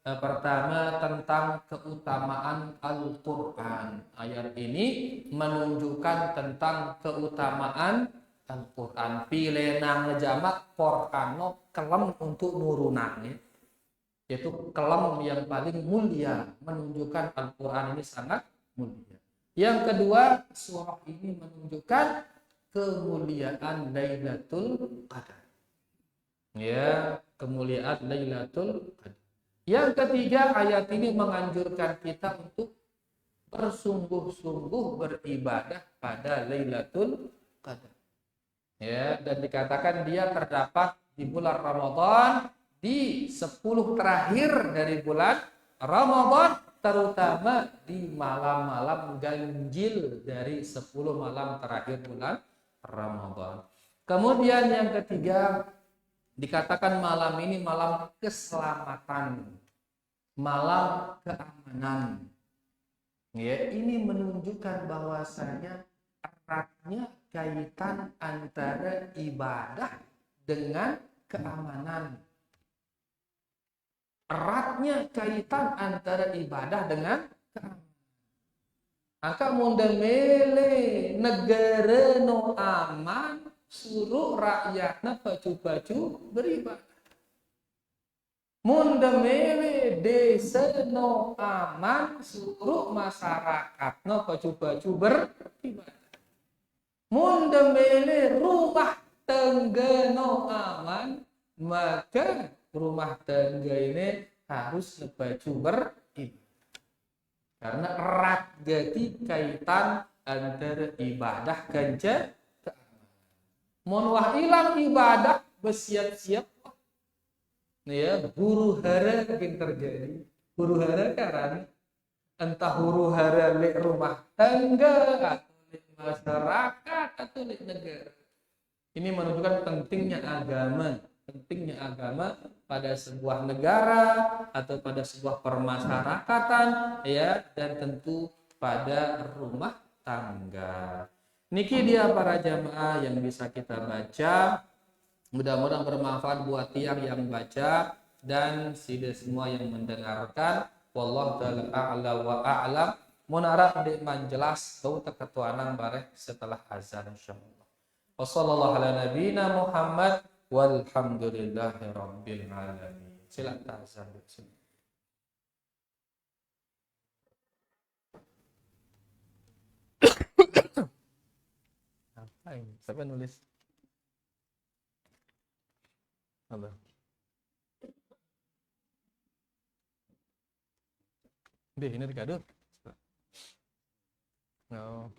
pertama tentang keutamaan Al-Quran. Ayat ini menunjukkan tentang keutamaan Al-Quran. Pilenang ngejamak Qur'ano kelem untuk nurunannya, yaitu kelem yang paling mulia, menunjukkan Al-Quran ini sangat mulia. Yang kedua, surah ini menunjukkan kemuliaan Lailatul Qadar. Ya, kemuliaan Lailatul Qadar. Yang ketiga, ayat ini menganjurkan kita untuk bersungguh-sungguh beribadah pada Lailatul Qadar. Ya, dan dikatakan dia terdapat di bulan Ramadan, di 10 terakhir dari bulan Ramadan, terutama di malam-malam ganjil dari 10 malam terakhir bulan Ramadan. Kemudian yang ketiga, dikatakan malam ini malam keselamatan, malam keamanan. Ya, ini menunjukkan bahwasanya eratnya kaitan antara ibadah dengan keamanan. Eratnya kaitan antara ibadah dengan keamanan. Angka munda mele negara no aman suruh rakyatnya baju-baju beribadah. Munda mele desa no aman suruh masyarakat no baju-baju beribadah. Munda mele rumah tangga no aman, maka rumah tangga ini harus baju beribadah. Karena erat jadi kaitan antara ibadah ganja keamanan. Mun wah ilang ibadah bersiap-siap. Ya, huru hara mungkin terjadi. Huru hara karena entah huru hara di rumah tangga atau di masyarakat atau di negara. Ini menunjukkan pentingnya agama pada sebuah negara atau pada sebuah permasyarakatan, ya, dan tentu pada rumah tangga. Niki dia para jamaah yang bisa kita baca. Mudah-mudahan bermanfaat buat tiang yang baca dan sida semua yang mendengarkan. Wallahu ta'ala a'la wa a'lam. Munarah di manjelas tau teketuanan bareh setelah azan insyaallah. Wassallallahu ala nabiyina Muhammad walhamdulillahi rabbil alamin. Silakan azan. Apa ini? Siapa nulis? Allah. Deh, ini dikado. No.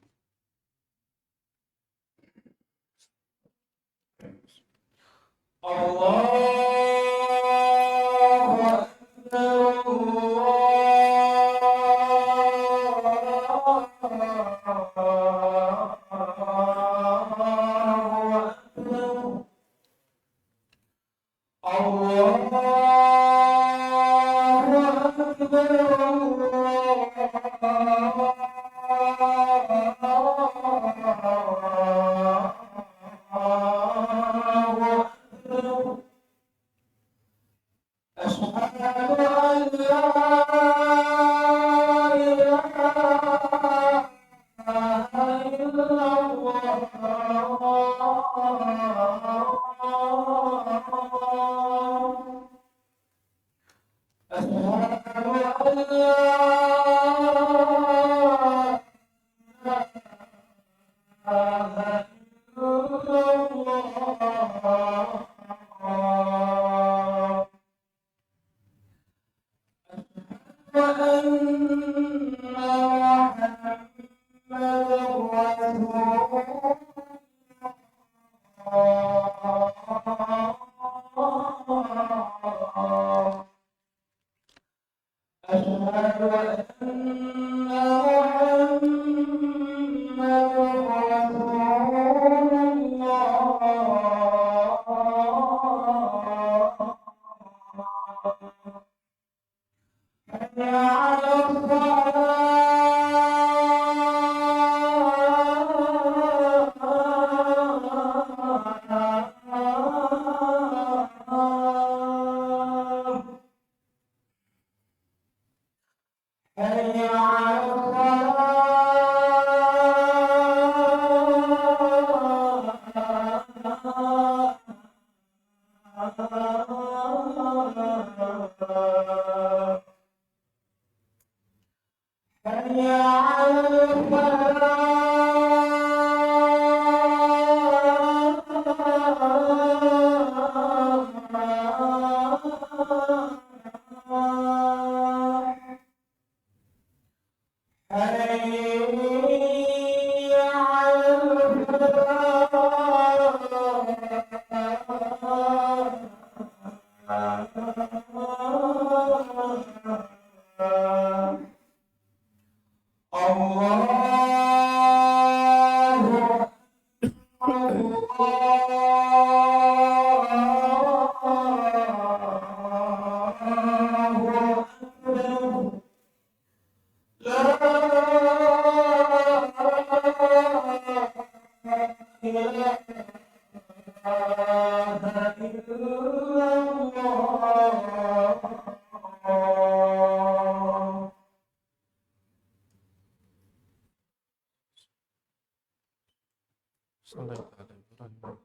Sallallahu alaihi wasallam.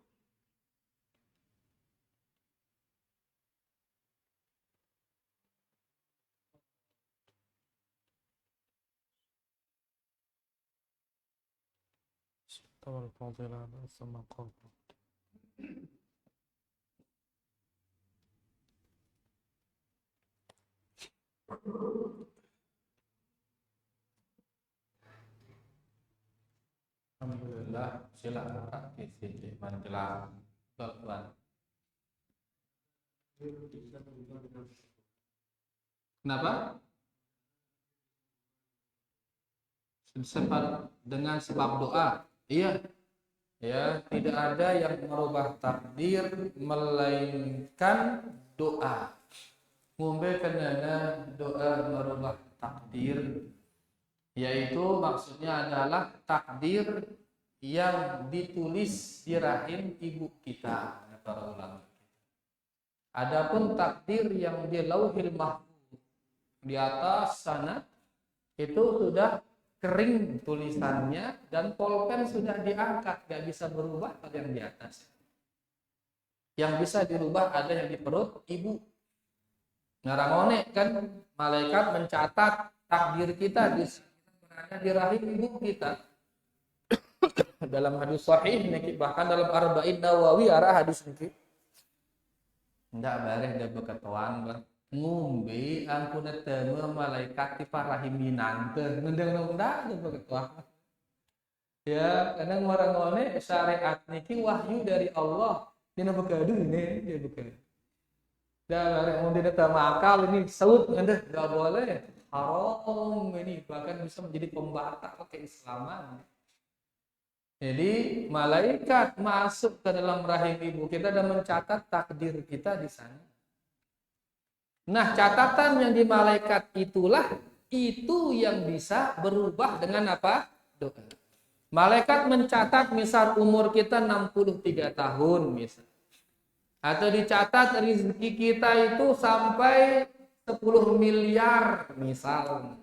Tawal fadilah sama qawm. Alhamdulillah, silakan Kak di sini menjelaskan Tuan. Kenapa? Dengan sebab doa. Iya. Ya, tidak ada yang merubah takdir melainkan doa. Ngombe kenana doa merubah takdir, yaitu maksudnya adalah takdir yang ditulis di rahim ibu kita, para ulama. Adapun takdir yang di lauhil mahfuz di atas sana itu sudah kering tulisannya dan polpen sudah diangkat, gak bisa berubah pada yang di atas. Yang bisa dirubah ada yang di perut ibu. Ngarangone kan malaikat mencatat takdir kita berada di rahim ibu kita. Dalam hadis sahih niki, bahkan dalam Arba'in Nawawi arah hadis niki. Ndak bareh da beketuan bah. Ngombe ampun teu malaikat ti parahiminan teh ngendang da beketuan. Ya, kadang warangone syariat niki wahyu dari Allah. Dina bekadu ini dia bekadu. Dan mau tidak makal ini saud anda nggak boleh, haram ini, bahkan bisa menjadi pembatal keislaman. Jadi malaikat masuk ke dalam rahim ibu kita dan mencatat takdir kita di sana. Nah, catatan yang di malaikat itulah itu yang bisa berubah dengan apa? Doa. Malaikat mencatat misal umur kita 63 tahun misal. Atau dicatat rezeki kita itu sampai 10 miliar misalnya.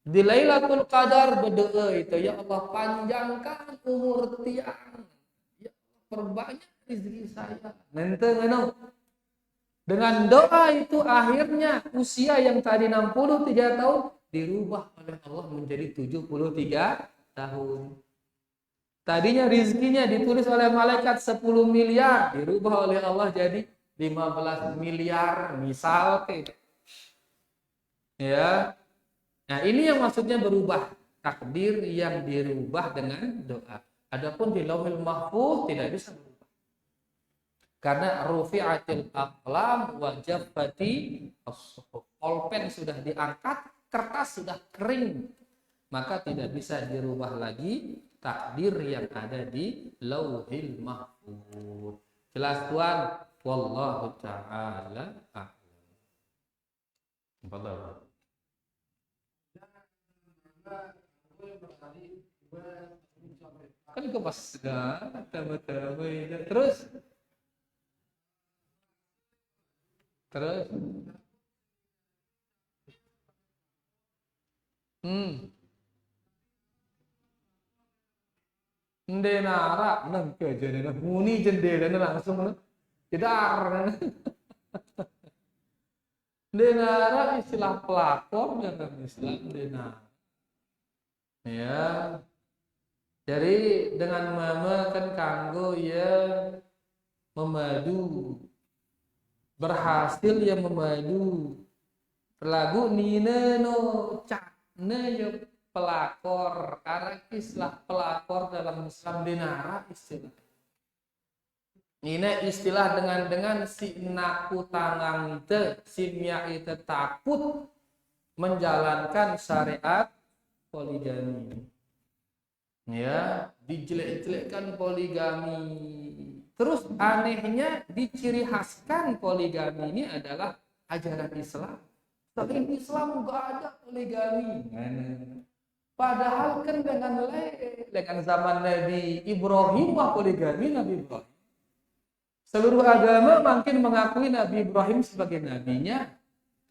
Di Lailatul Qadar berdoa itu, ya Allah panjangkan umur tiang. Ya Allah perbanyak rezeki saya. Nanti dengan doa itu akhirnya usia yang tadi 63 tahun dirubah oleh Allah menjadi 73 tahun. Tadinya rizkinya ditulis oleh malaikat 10 miliar, dirubah oleh Allah jadi 15 miliar, misal kayak. Ya. Nah, ini yang maksudnya berubah, takdir yang dirubah dengan doa. Adapun di Lauhul Mahfuz tidak bisa berubah. Karena rufi'atil aqlam wa jaffati as-suhuf. Polpen sudah diangkat, kertas sudah kering. Maka tidak bisa dirubah lagi takdir yang ada di Lauhil Mahfuz. Jelas Tuan? Wallahu ta'ala a'lam. Fadhal. Kan kepas terus Ndenara nang kejadian muni jendela langsung jedar. Denara istilah pelakor dalam Islam denara. Ya. Jadi dengan mama kan kanggo ya memadu. Berhasil ya memadu. Lagu nina no cakna ya pelakor. Karena istilah pelakor dalam Islam denara istilah. Ini istilah dengan si naku tangang itu, si mia itu takut menjalankan syariat poligami. Ya, dijelek-jelekkan poligami. Terus anehnya diciri khaskan poligami ini adalah ajaran Islam. Tapi Islam enggak ada poligami. Padahal kan dengan zaman Nabi Ibrahim wah poligami Nabi Ibrahim. Seluruh agama makin mengakui Nabi Ibrahim sebagai nabinya.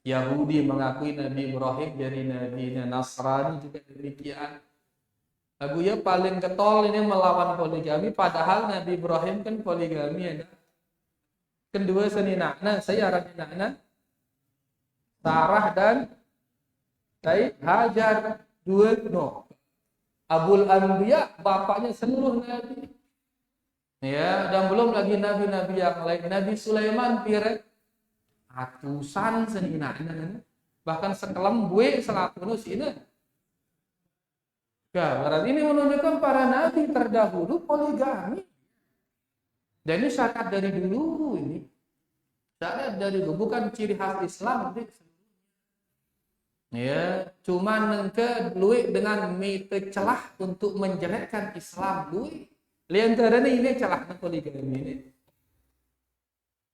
Yahudi mengakui Nabi Ibrahim dari nabinya, Nasrani juga demikian. Lagu ya paling getol ini melawan poligami, padahal Nabi Ibrahim kan poligami ya. Kedua seninakna, saya arah ninakna Sarah dan Hajar, dua no. Abul Anbiya, bapaknya seluruh nabi. Ya, dan belum lagi nabi-nabi yang lain. Nabi Sulaiman pire ratusan seninakna. Bahkan sekelam bue selaku sini. Ya, berarti ini menunjukkan para nabi terdahulu poligami. Dan ini syarat dari dulu ini. Syarat dari dulu, bukan ciri khas Islam. Ya, cuman ke luik dengan mete celah untuk menjelekkan Islam luik. Liantara ini celah poligami ini.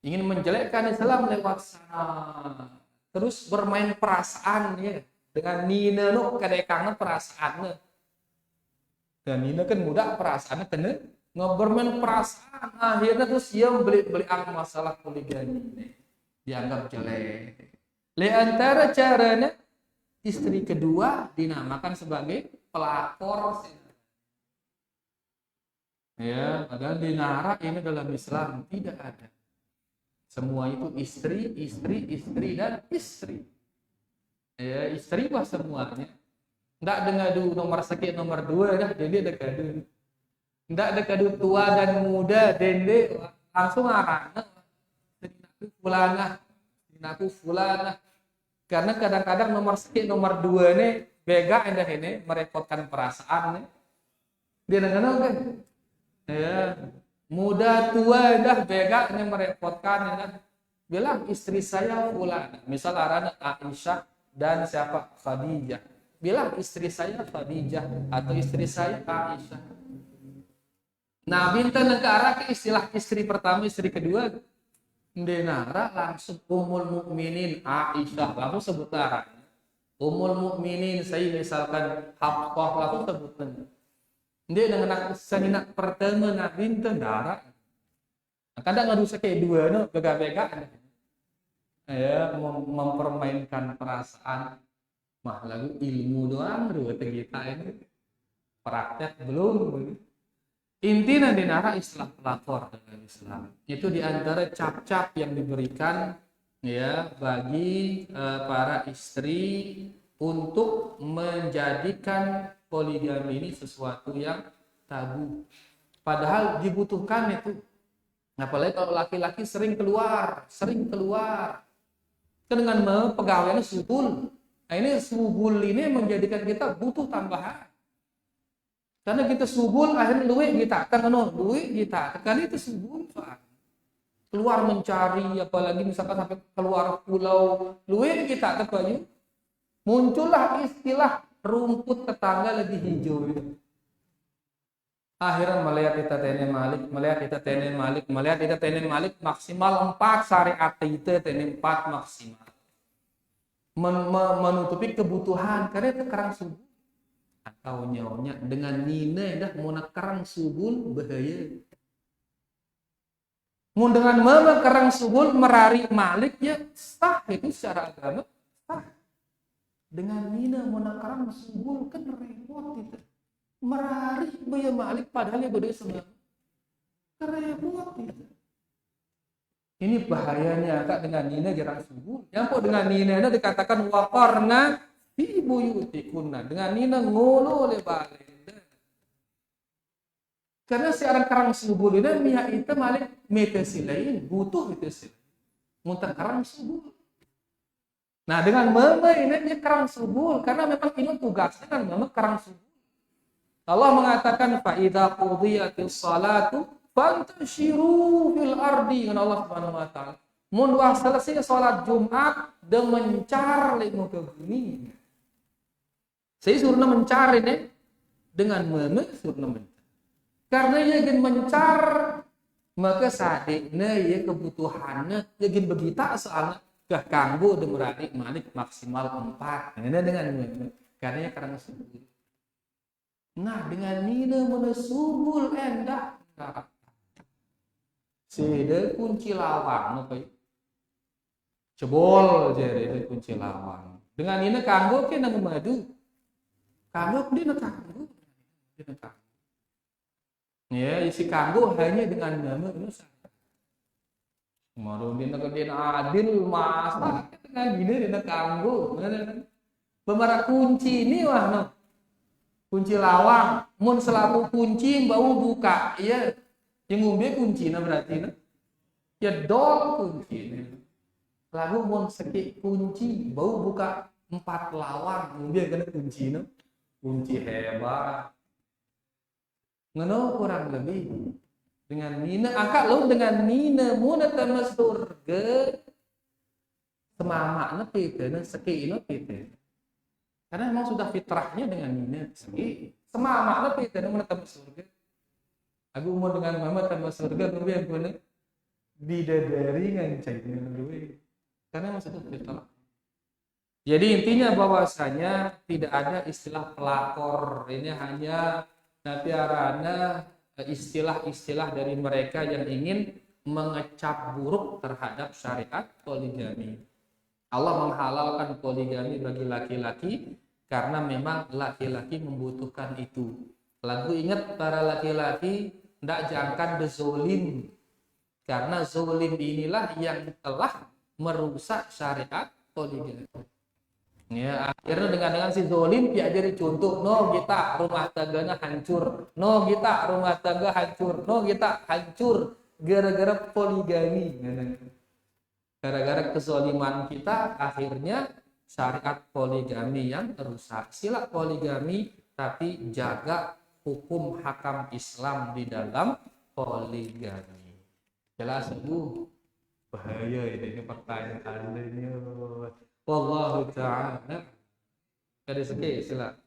Ingin menjelekkan Islam lewat sana. Terus bermain perasaan ya. Dengan nina no kadekang perasaan. Dan Nina kan mudah perasaannya kena bermain perasaan, akhirnya terus dia beli masalah poligami ini dianggap jelek. Di antara caranya istri kedua dinamakan sebagai pelakor. Ya, padahal dinara ini dalam Islam tidak ada. Semua itu istri dan istri. Ya, istri lah semuanya. Nggak ada ngadu nomor sekian nomor 2 dah, jadi ada kadu. Nggak ada kadu tua dan muda, dende langsung arana. Aku fulana. Karena kadang-kadang nomor sekian nomor 2 ini bega indah ini merepotkan perasaan nih. Dia dengar kan? Ya, muda tua dah bega ini merepotkan indah. Bilang istri saya fulana. Misal arana Aisyah dan siapa? Khadijah. Bilang istri saya Khadijah atau istri saya Aisyah. Nah, minta negara ke istilah istri pertama, istri kedua, denara langsung Ummul Mukminin Aisyah, langsung sebut arah. Ummul Mukminin saya misalkan Hafsah, langsung sebutkan. Dia dengan senindak pertama nak minta darah. Kadang ngadu sakit dua no, bega-bega. Ya, mempermainkan perasaan. Mah lagu ilmu doang dua kita ini praktek belum. Intinya dinara istilah pelakor dalam Islam itu diantara cap-cap yang diberikan ya bagi para istri untuk menjadikan poligami ini sesuatu yang tabu. Padahal dibutuhkan itu. Apalagi kalau laki-laki sering keluar. Dengan pegawainya subul. Nah, ini subul ini menjadikan kita butuh tambahan. Karena kita subul akhirnya duit kita, karena itu subul Pak. Keluar mencari, apalagi misalkan sampai keluar pulau, duit kita terbanyak. Muncullah istilah rumput tetangga lebih hijau itu. Akhirnya melihat kita tenen malik maksimal 4 syariat kita tenen 4 maksimal. Menutupi kebutuhan karena itu kerang subul atau nyonya dengan nina dah mau kerang subul bahaya. Mau dengan mama kerang subul merari malik ya sah itu secara agama sah. Dengan nina mau kerang subul kan repot itu. Merari bahaya malik padahal ya beda semua. Repot itu. Ini bahayanya Kak dengan nina jarang subul. Yang kok dengan nina ada dikatakan waqarna fi buyutikunna. Dengan nina ngolo le balenda. Karena si orang kerang subul ini mia itu malik metasilain butuh itu sih. Muntah kerang subul. Nah dengan mama ini dia kerang subul karena memang ini tugasnya kan mama kerang subul. Allah mengatakan fa idza qudiyatis salatu fantashiru fil ardi kan Allah Subhanahu wa taala. Mun wah selesai salat Jumat dan mencar le muka bumi. Saya suruh mencari nih dengan suruh mencari. Karena ia ingin mencar maka sadeknya ya kebutuhannya ia ingin begitu soalnya gak kanggo demurani malik maksimal 4. Ini dengan karena ya karena subul. Nah dengan nina subul endah sede kunci lawang apa cebol jadi kunci lawang dengan ini kanggo ke nang madu kanggo dia nak kanggo Ya, isi kanggo hanya dengan nama nusa. Maru dina adil masa dengan gini dina kanggo. Pemara kunci ini wah no. Kunci lawang, mun selaku kunci bau buka, iya. Yang ngombe kunci na berarti na. Ya dol kunci. Lalu mun seki kunci bau buka 4 lawang, ngombe kena kunci na. Kunci hebat. Ngono kurang lebih. Dengan nina angka lo dengan nina muna tama surga. Semamakna pite na seki ino pite. Karena memang sudah fitrahnya dengan nina segi sama makna pita dengan tamu surga. Aku mau dengan mama tamu surga tapi yang guna bidadari ngancainya duwe. Karena memang sudah fitrah. Jadi intinya bahwasanya tidak ada istilah pelakor. Ini hanya napiarana istilah-istilah dari mereka yang ingin mengecap buruk terhadap syariat poligami. Allah menghalalkan poligami bagi laki-laki karena memang laki-laki membutuhkan itu. Lagu ingat para laki-laki tidak jangan berzolim. Karena zolim inilah yang telah merusak syariat poligami. Ya, akhirnya dengan si zolim diajari contoh, no kita rumah tangganya hancur, no kita rumah tangga hancur, no kita hancur gara-gara poligami. Gara-gara kezaliman kita, akhirnya syariat poligami yang rusak. Sila poligami, tapi jaga hukum hakam Islam di dalam poligami. Jelas itu bahaya ini pertanyaannya. Wallahu ta'ala. Ada segi sila.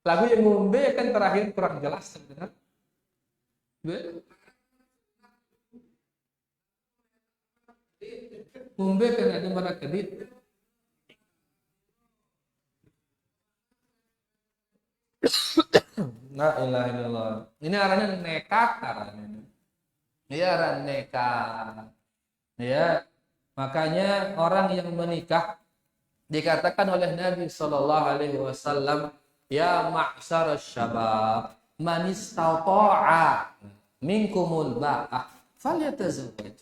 Lagu yang ngombe kan terakhir kurang jelas sebenarnya. Ngombe kan ada mana kedit. La ilaha illallah. Ini arahnya nekat arahnya. Ini arah nekat. Ya, makanya orang yang menikah dikatakan oleh Nabi Shallallahu Alaihi Wasallam, ya ma'syar syabab, man istata'a minkumul ba'ah falyatazawwaj.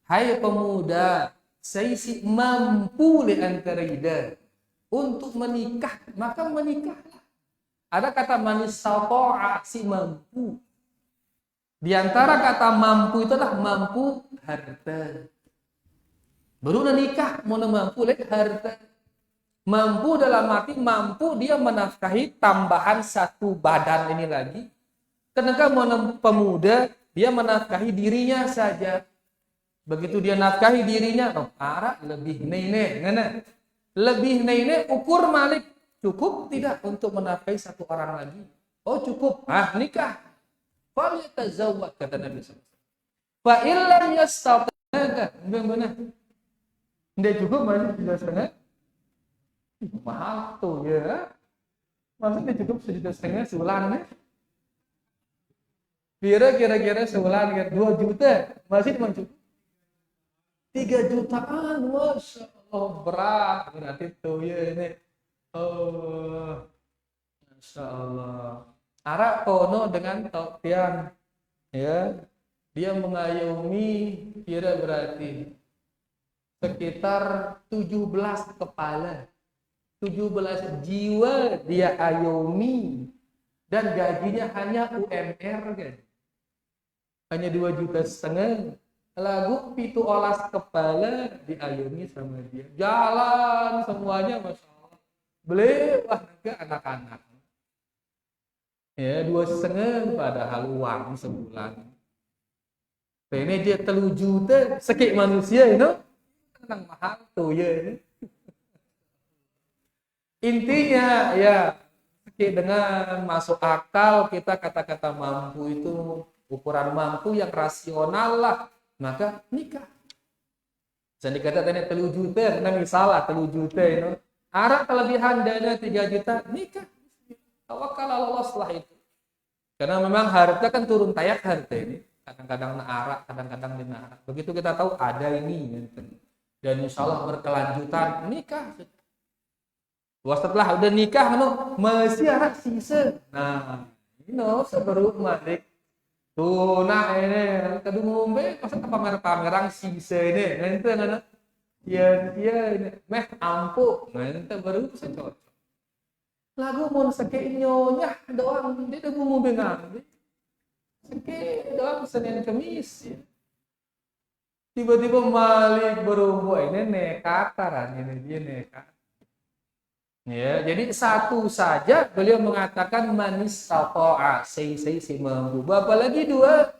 Hai pemuda, seisi mampu di antara ida untuk menikah, maka menikahlah. Ada kata man istata'a, si mampu. Di antara kata mampu itu adalah mampu harta. Baru nikah mau mampu lek harta. Mampu dalam arti mampu dia menafkahi tambahan satu badan ini lagi. Kenapa pemuda dia menafkahi dirinya saja. Begitu dia nafkahi dirinya, oh arah lebih nenek, ngana. Lebih nenek ukur malik cukup tidak untuk menafkahi satu orang lagi. Oh cukup, nikah. Fal yatazawwaj kata Nabi sallallahu alaihi wasallam. Fa illam yastati', benar. Tidak cukup masih sudah setengah. Mahal tuh ya. Maksudnya cukup 1,5 juta sebulan ya. Kira-kira sebulan 2 juta masih cuma cukup. 3 jutaan, Masya Allah, berat berarti tuh ya ini. Oh, Masya Allah. Arak kono dengan topian ya. Dia mengayomi kira berarti sekitar 17 kepala. 17 jiwa dia ayomi dan gajinya hanya UMR kan. Hanya 2,5 juta. Lagu pitu olas kepala diayomi sama dia. Jalan semuanya Masya Allah. Beli ke anak-anak. Ya 2,5 padahal uang sebulan. Ini dia 3 juta sekik manusia itu. Tenang mahal tuh ya ini. Intinya ya dengan masuk akal kita kata-kata mampu itu ukuran mampu yang rasional lah, maka nikah. Jadi kata tadi 3 juta, nah misalnya 3 juta itu, arah kelebihan dana 3 juta, nikah. Tawakal Allah setelah itu. Karena memang harta kan turun tayak harta ini. Kadang-kadang naarak, kadang-kadang dinarak. Begitu kita tahu ada ini. Gitu. dan insya Allah berkelanjutan nikah. Wah, setelah udah nikah masih anak sisa. Nah, seberuk malik. Tuh, nah ini kedua ngombe, masa pamer-pamerang sisa ini. Nanti ini meh ampuh. Nanti baru bisa cocok. Lagu mau sakit nyonya doang, dia udah ngombe ngambil. Sakit doang Senin Kemis. Ya. Tiba-tiba Malik berubah ini nekataran, ini dia nekat. Ya, jadi satu saja beliau mengatakan manis sato'a, si mampu. Apalagi dua,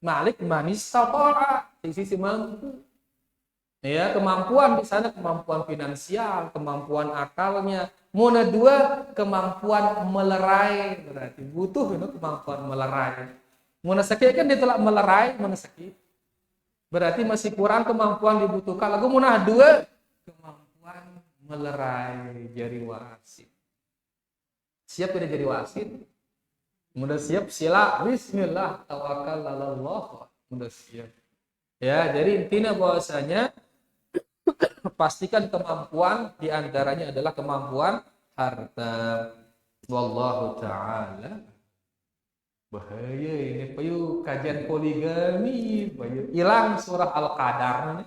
Malik manis sato'a, si mampu. Ya, kemampuan di sana kemampuan finansial, kemampuan akalnya. Muna dua, kemampuan melerai, berarti butuh kemampuan melerai. Muna sakit kan dia telah melerai, muna sakit. Berarti masih kurang kemampuan dibutuhkan. Lagu muna dua, kemampuan melerai jadi wasit. Siap tidak jadi wasit? Mudah siap sila bismillah tawakal Allah. Mudah siap. Ya, jadi intinya bahwasanya pastikan kemampuan diantaranya adalah kemampuan harta. Wallahu ta'ala. Bahaya ini payu kajian poligami, payu hilang surah Al-Qadar.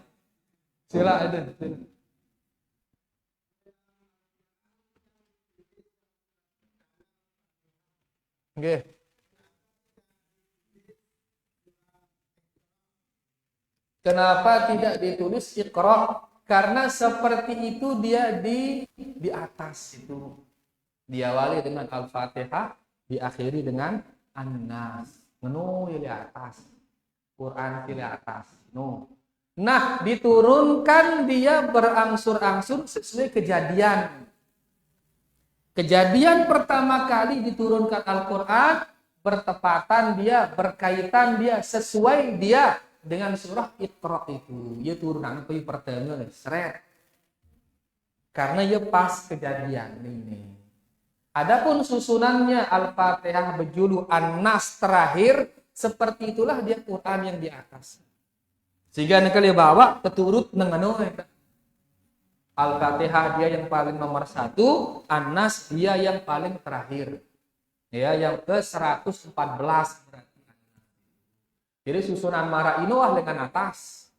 Sila ada. Okay. Kenapa tidak ditulis Iqra? Karena seperti itu dia di atas itu. Diawali dengan Al-Fatihah, diakhiri dengan An-Nas. Ya di atas. Quran di atas. Nah, diturunkan dia berangsur-angsur sesuai kejadian. Kejadian pertama kali diturunkan Al-Quran bertepatan dia, berkaitan dia, sesuai dia dengan surah Iqra itu. Ia turunan itu pertama seret. Karena ia pas kejadian ini. Adapun susunannya Al-Fatihah berjulu An-Nas terakhir, seperti itulah dia Quran yang di atas. Sehingga nekali bawa keturut nengano Al-Fatihah dia yang paling nomor 1, An-Nas dia yang paling terakhir. Ya, yang ke 114 berarti. Jadi susunan mara inuah dengan atas.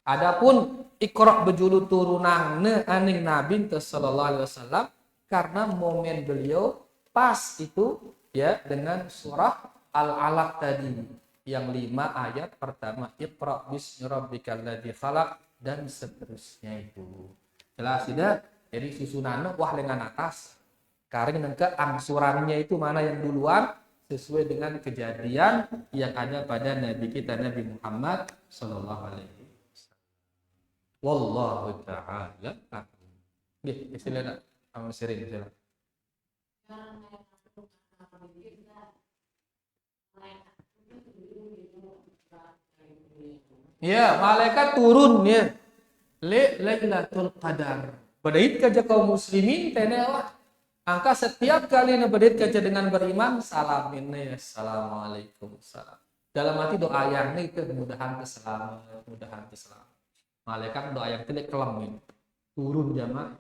Adapun Iqra berjulu turunan aning Nabi sallallahu alaihi wasallam karena momen beliau pas itu ya dengan surah Al-Alaq tadi yang 5 ayat pertama Iqra bismi rabbikal ladzi khalaq dan seterusnya itu. Jelas tidak? Jadi susunannya wah dengan atas. Karena keangsurannya itu mana yang duluan sesuai dengan kejadian yang ada pada Nabi kita Nabi Muhammad sallallahu alaihi wasallam. Wallahu taala. Nggih, silakan Amal Sirin silakan. Ya, malaikat turun ya. Lailatul Qadar. Badait kaja kaum muslimin tenewa. Angka setiap kali badait kaja dengan beriman salamin ya. Assalamualaikum salam. Dalam hati doa yang itu mudahan keselamatan, mudahan keselamatan. Malaikat doa yang tidak kelamin. Turun jamaah.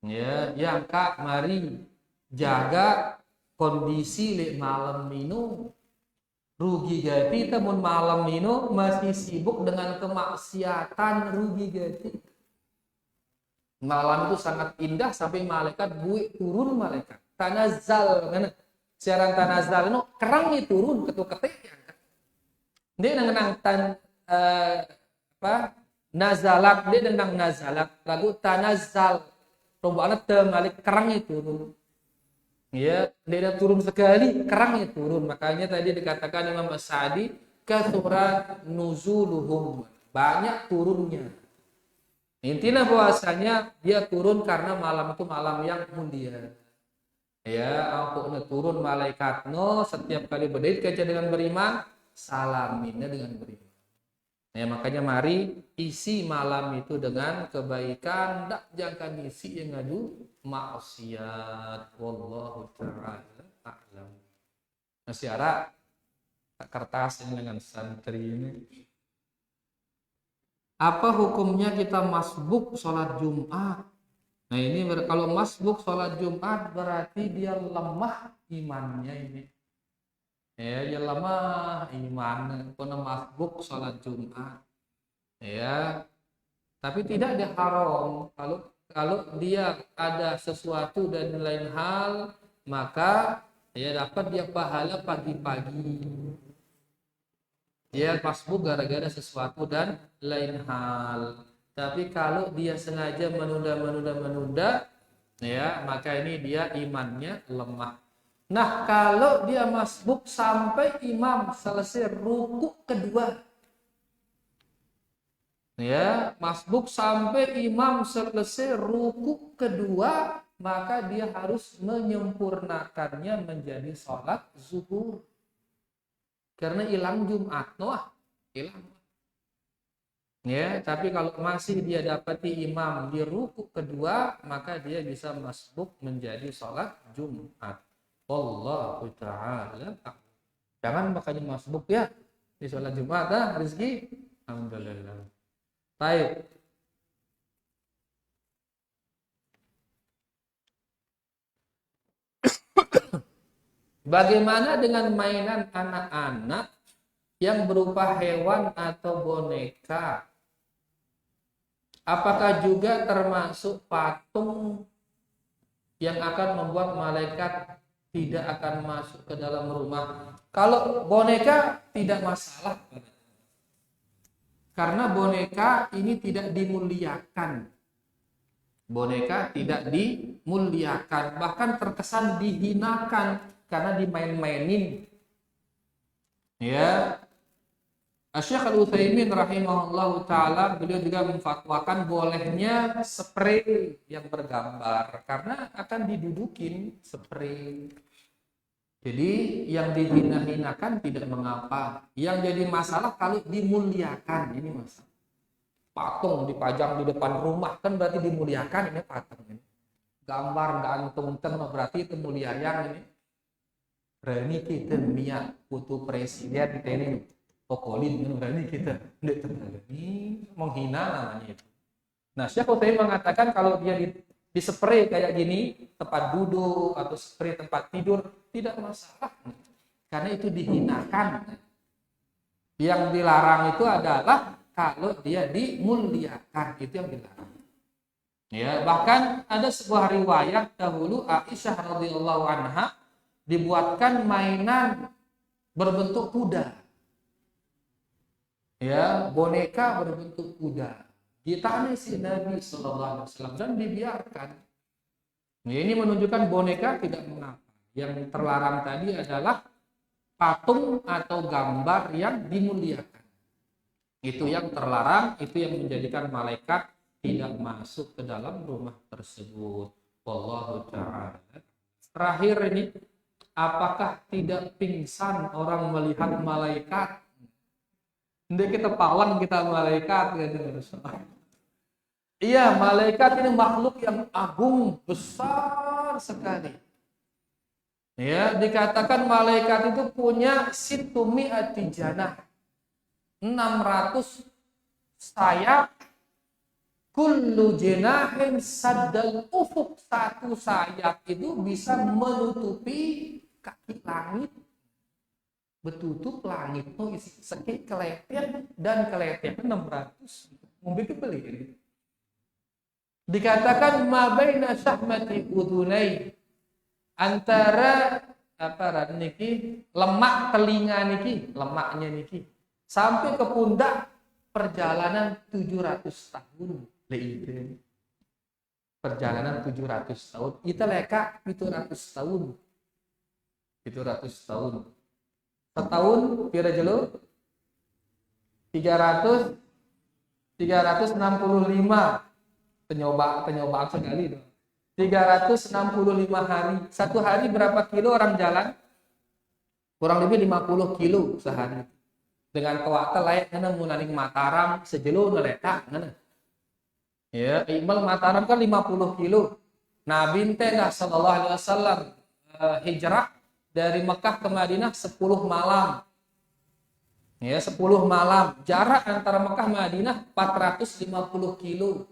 Ya, yang kak mari jaga kondisi lek malam minum. Rugi gati temun malam ini masih sibuk dengan kemaksiatan, rugi gati. Malam itu sangat indah sampai malaikat buik turun malaikat. Tanazal kan. Siaran tanazal itu kerang itu turun ketuk-ketik ya. Dia nang nazalat dia nang nazalat lagu tanazal. Rombongan temalik kerang itu turun. Ya, dia turun sekali, kerang itu turun. Makanya tadi dikatakan Imam As-Sa'di, kathura nuzuluhum. Banyak turunnya. Intinya bahwasanya dia turun karena malam itu malam yang mulia. Ya, ampun turun malaikat setiap kali berdiri kaca dengan beriman, salaminnya dengan beriman. Ya, makanya mari isi malam itu dengan kebaikan, tak jangan isi yang ngadu maksiat. Wallahu ta'ala a'lam. Masyarakat kertas ini dengan santri ini. Apa hukumnya kita masbuk sholat Jumat? Nah ini kalau masbuk sholat Jumat berarti dia lemah imannya ini. Ya, dia lemah iman, pernah masbuk sholat Jumat. Ya, tapi tidak ada haram. Kalau dia ada sesuatu dan lain hal, maka ya dapat dia pahala pagi-pagi. Dia masbuk gara-gara sesuatu dan lain hal. Tapi kalau dia sengaja menunda, ya maka ini dia imannya lemah. Nah kalau dia masbuk sampai imam selesai ruku kedua, ya masbuk sampai imam selesai ruku kedua, maka dia harus menyempurnakannya menjadi sholat zuhur. Karena hilang Jumat, hilang. Ya, tapi kalau masih dia dapati imam di ruku kedua, maka dia bisa masbuk menjadi sholat Jumat. Wallahu ta'ala. Jangan makanya masbuk ya di sholat Jumat, rezeki. Alhamdulillah. Baik. Bagaimana dengan mainan anak-anak yang berupa hewan atau boneka? Apakah juga termasuk patung yang akan membuat malaikat tidak akan masuk ke dalam rumah? Kalau boneka tidak masalah. Karena boneka ini tidak dimuliakan. Boneka tidak dimuliakan, bahkan terkesan dihinakan karena dimain-mainin. Ya, Syekh Al-Utsaimin rahimahullahu taala beliau juga memfatwakan bolehnya spray yang bergambar karena akan didudukin spray. Jadi yang dihina-hinakan tidak mengapa. Yang jadi masalah kalau dimuliakan, ini masalah. Patung dipajang di depan rumah kan berarti dimuliakan, ini patung ini. Gambar gantung berarti itu mulia yang ini. Berani kita niat putu presiden kita ini pokolin berani kita ini menghina namanya itu. Nah, Syekh Utsaimin mengatakan kalau dia di spray kayak gini tempat duduk atau spray tempat tidur tidak masalah karena itu dihinakan. Yang dilarang itu adalah kalau dia dimuliakan, itu yang dilarang. Ya, bahkan ada sebuah riwayat dahulu Aisyah radhiyallahu anha dibuatkan mainan berbentuk kuda. Ya, boneka berbentuk kuda. Ditangisi Nabi sallallahu alaihi wasallam dan dibiarkan. Ya, ini menunjukkan boneka tidak mengapa. Yang terlarang tadi adalah patung atau gambar yang dimuliakan. Itu yang terlarang, itu yang menjadikan malaikat tidak masuk ke dalam rumah tersebut. Wallahu ta'ala. Terakhir ini, apakah tidak pingsan orang melihat malaikat? Nanti kita pawan kita malaikat. Iya, malaikat ini makhluk yang agung, besar sekali. Ya, dikatakan malaikat itu punya situmi atijana. 600 sayap, kullu jenahin saddal ufuk, satu sayap itu bisa menutupi kaki langit, betutup langit tuh isi seki keleten dan keleten 600 mungkin beli ini. Dikatakan mabaina syahmati udunai, antara apa niki lemak telinga niki, lemaknya niki sampai ke pundak perjalanan 700 tahun. Perjalanan 700 tahun. Kita leka 700 tahun. 700 tahun. Setahun kira jelo 365 penyobaan sekali dong. 365 hari. Satu hari berapa kilo orang jalan? Kurang lebih 50 kilo sehari. Dengan kewakta layak ngana munaning Mataram sejelo neletak ngana. Ya, Iqbal Mataram kan 50 kilo. Nabi teh sallallahu alaihi wasallam hijrah dari Mekah ke Madinah 10 malam. Ya, 10 malam. Jarak antara Mekah Madinah 450 kilo.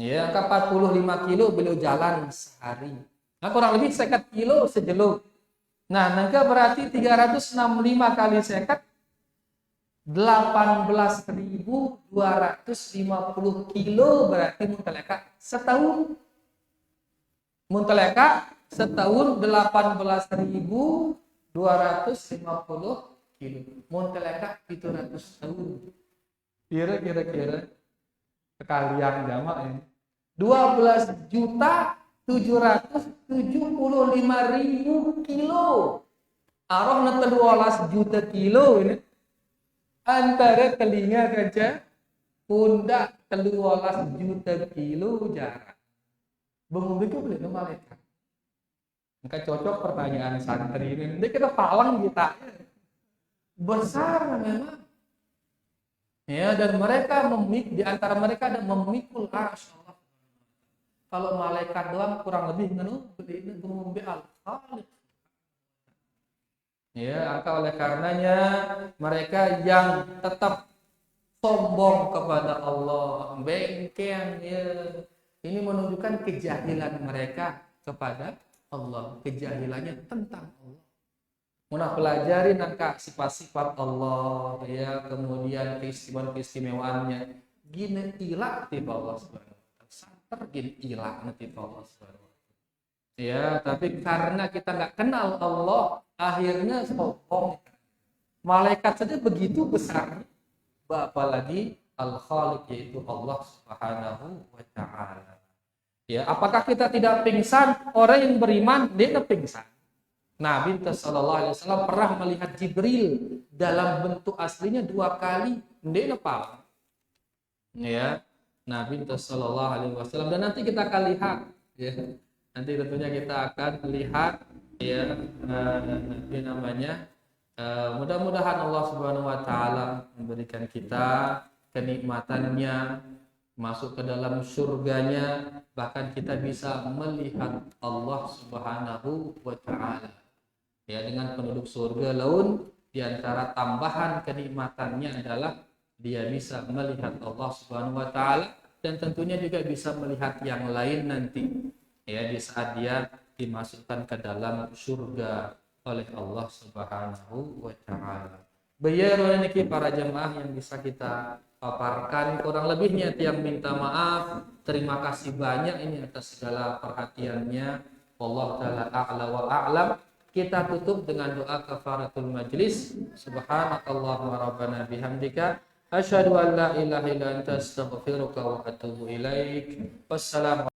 Ya, angka 45 kilo beliau jalan sehari. Nah, kurang lebih 50 kilo sejeluk. Nah, nangka berarti 365 kali sekat 18.250 kilo berarti muntaleka setahun. Muntaleka setahun 18.250 kilo. Muntaleka 700 tahun. Kira-kira sekalian jamak ini. 12.775.000 kilo. Arah na 12 juta kilo ini. Antara telinga gajah pundak 13 juta kilo jarak. Bengumbi itu boleh malaikat. Maka cocok pertanyaan santri ini. Nanti kita palang kita. Besar memang. Ya, dan mereka di antara mereka ada memikul arsy Allah. Kalau malaikat doang kurang lebih bengumbi al-Khaliq. Ya, oleh karenanya mereka yang tetap sombong kepada Allah, bengkeng, ya, ini menunjukkan kejahilan mereka kepada Allah, kejahilannya tentang Allah. Munah pelajari nangka sifat-sifat Allah, ya, kemudian keistimewaan-keistimewaannya. Gini ilak tiba Allah Subhanahu wa taala. Santer gini ilak tiba Allah Subhanahu wa taala. Ya, tapi karena kita nggak kenal Allah, akhirnya sombong. Malaikat saja begitu besar, apalagi Al-Khaliq yaitu Allah Subhanahu wa taala. Ya, apakah kita tidak pingsan? Orang yang beriman dia pingsan. Nabi sallallahu alaihi wasallam pernah melihat Jibril dalam bentuk aslinya 2 kali, dia paham. Ya, Nabi sallallahu alaihi wasallam, dan nanti kita akan lihat, ya. Nanti tentunya kita akan lihat, ya, mudah-mudahan Allah Subhanahu wa taala memberikan kita kenikmatannya, masuk ke dalam surganya, bahkan kita bisa melihat Allah Subhanahu wa taala. Ya, dengan penduduk surga laun di antara tambahan kenikmatannya adalah dia bisa melihat Allah Subhanahu wa taala, dan tentunya juga bisa melihat yang lain nanti. Ya, di saat dia dimasukkan ke dalam surga oleh Allah Subhanahu wa taala. Bayar niki para jemaah yang bisa kita paparkan, kurang lebihnya tiang minta maaf. Terima kasih banyak ini atas segala perhatiannya. Wallahu taala a'la wa a'lam. Kita tutup dengan doa kafaratul majlis. Subhanakallahumma rabbana bihamdika asyhadu an la ilaha illa anta astaghfiruka wa atubu ilaik. Wassalamu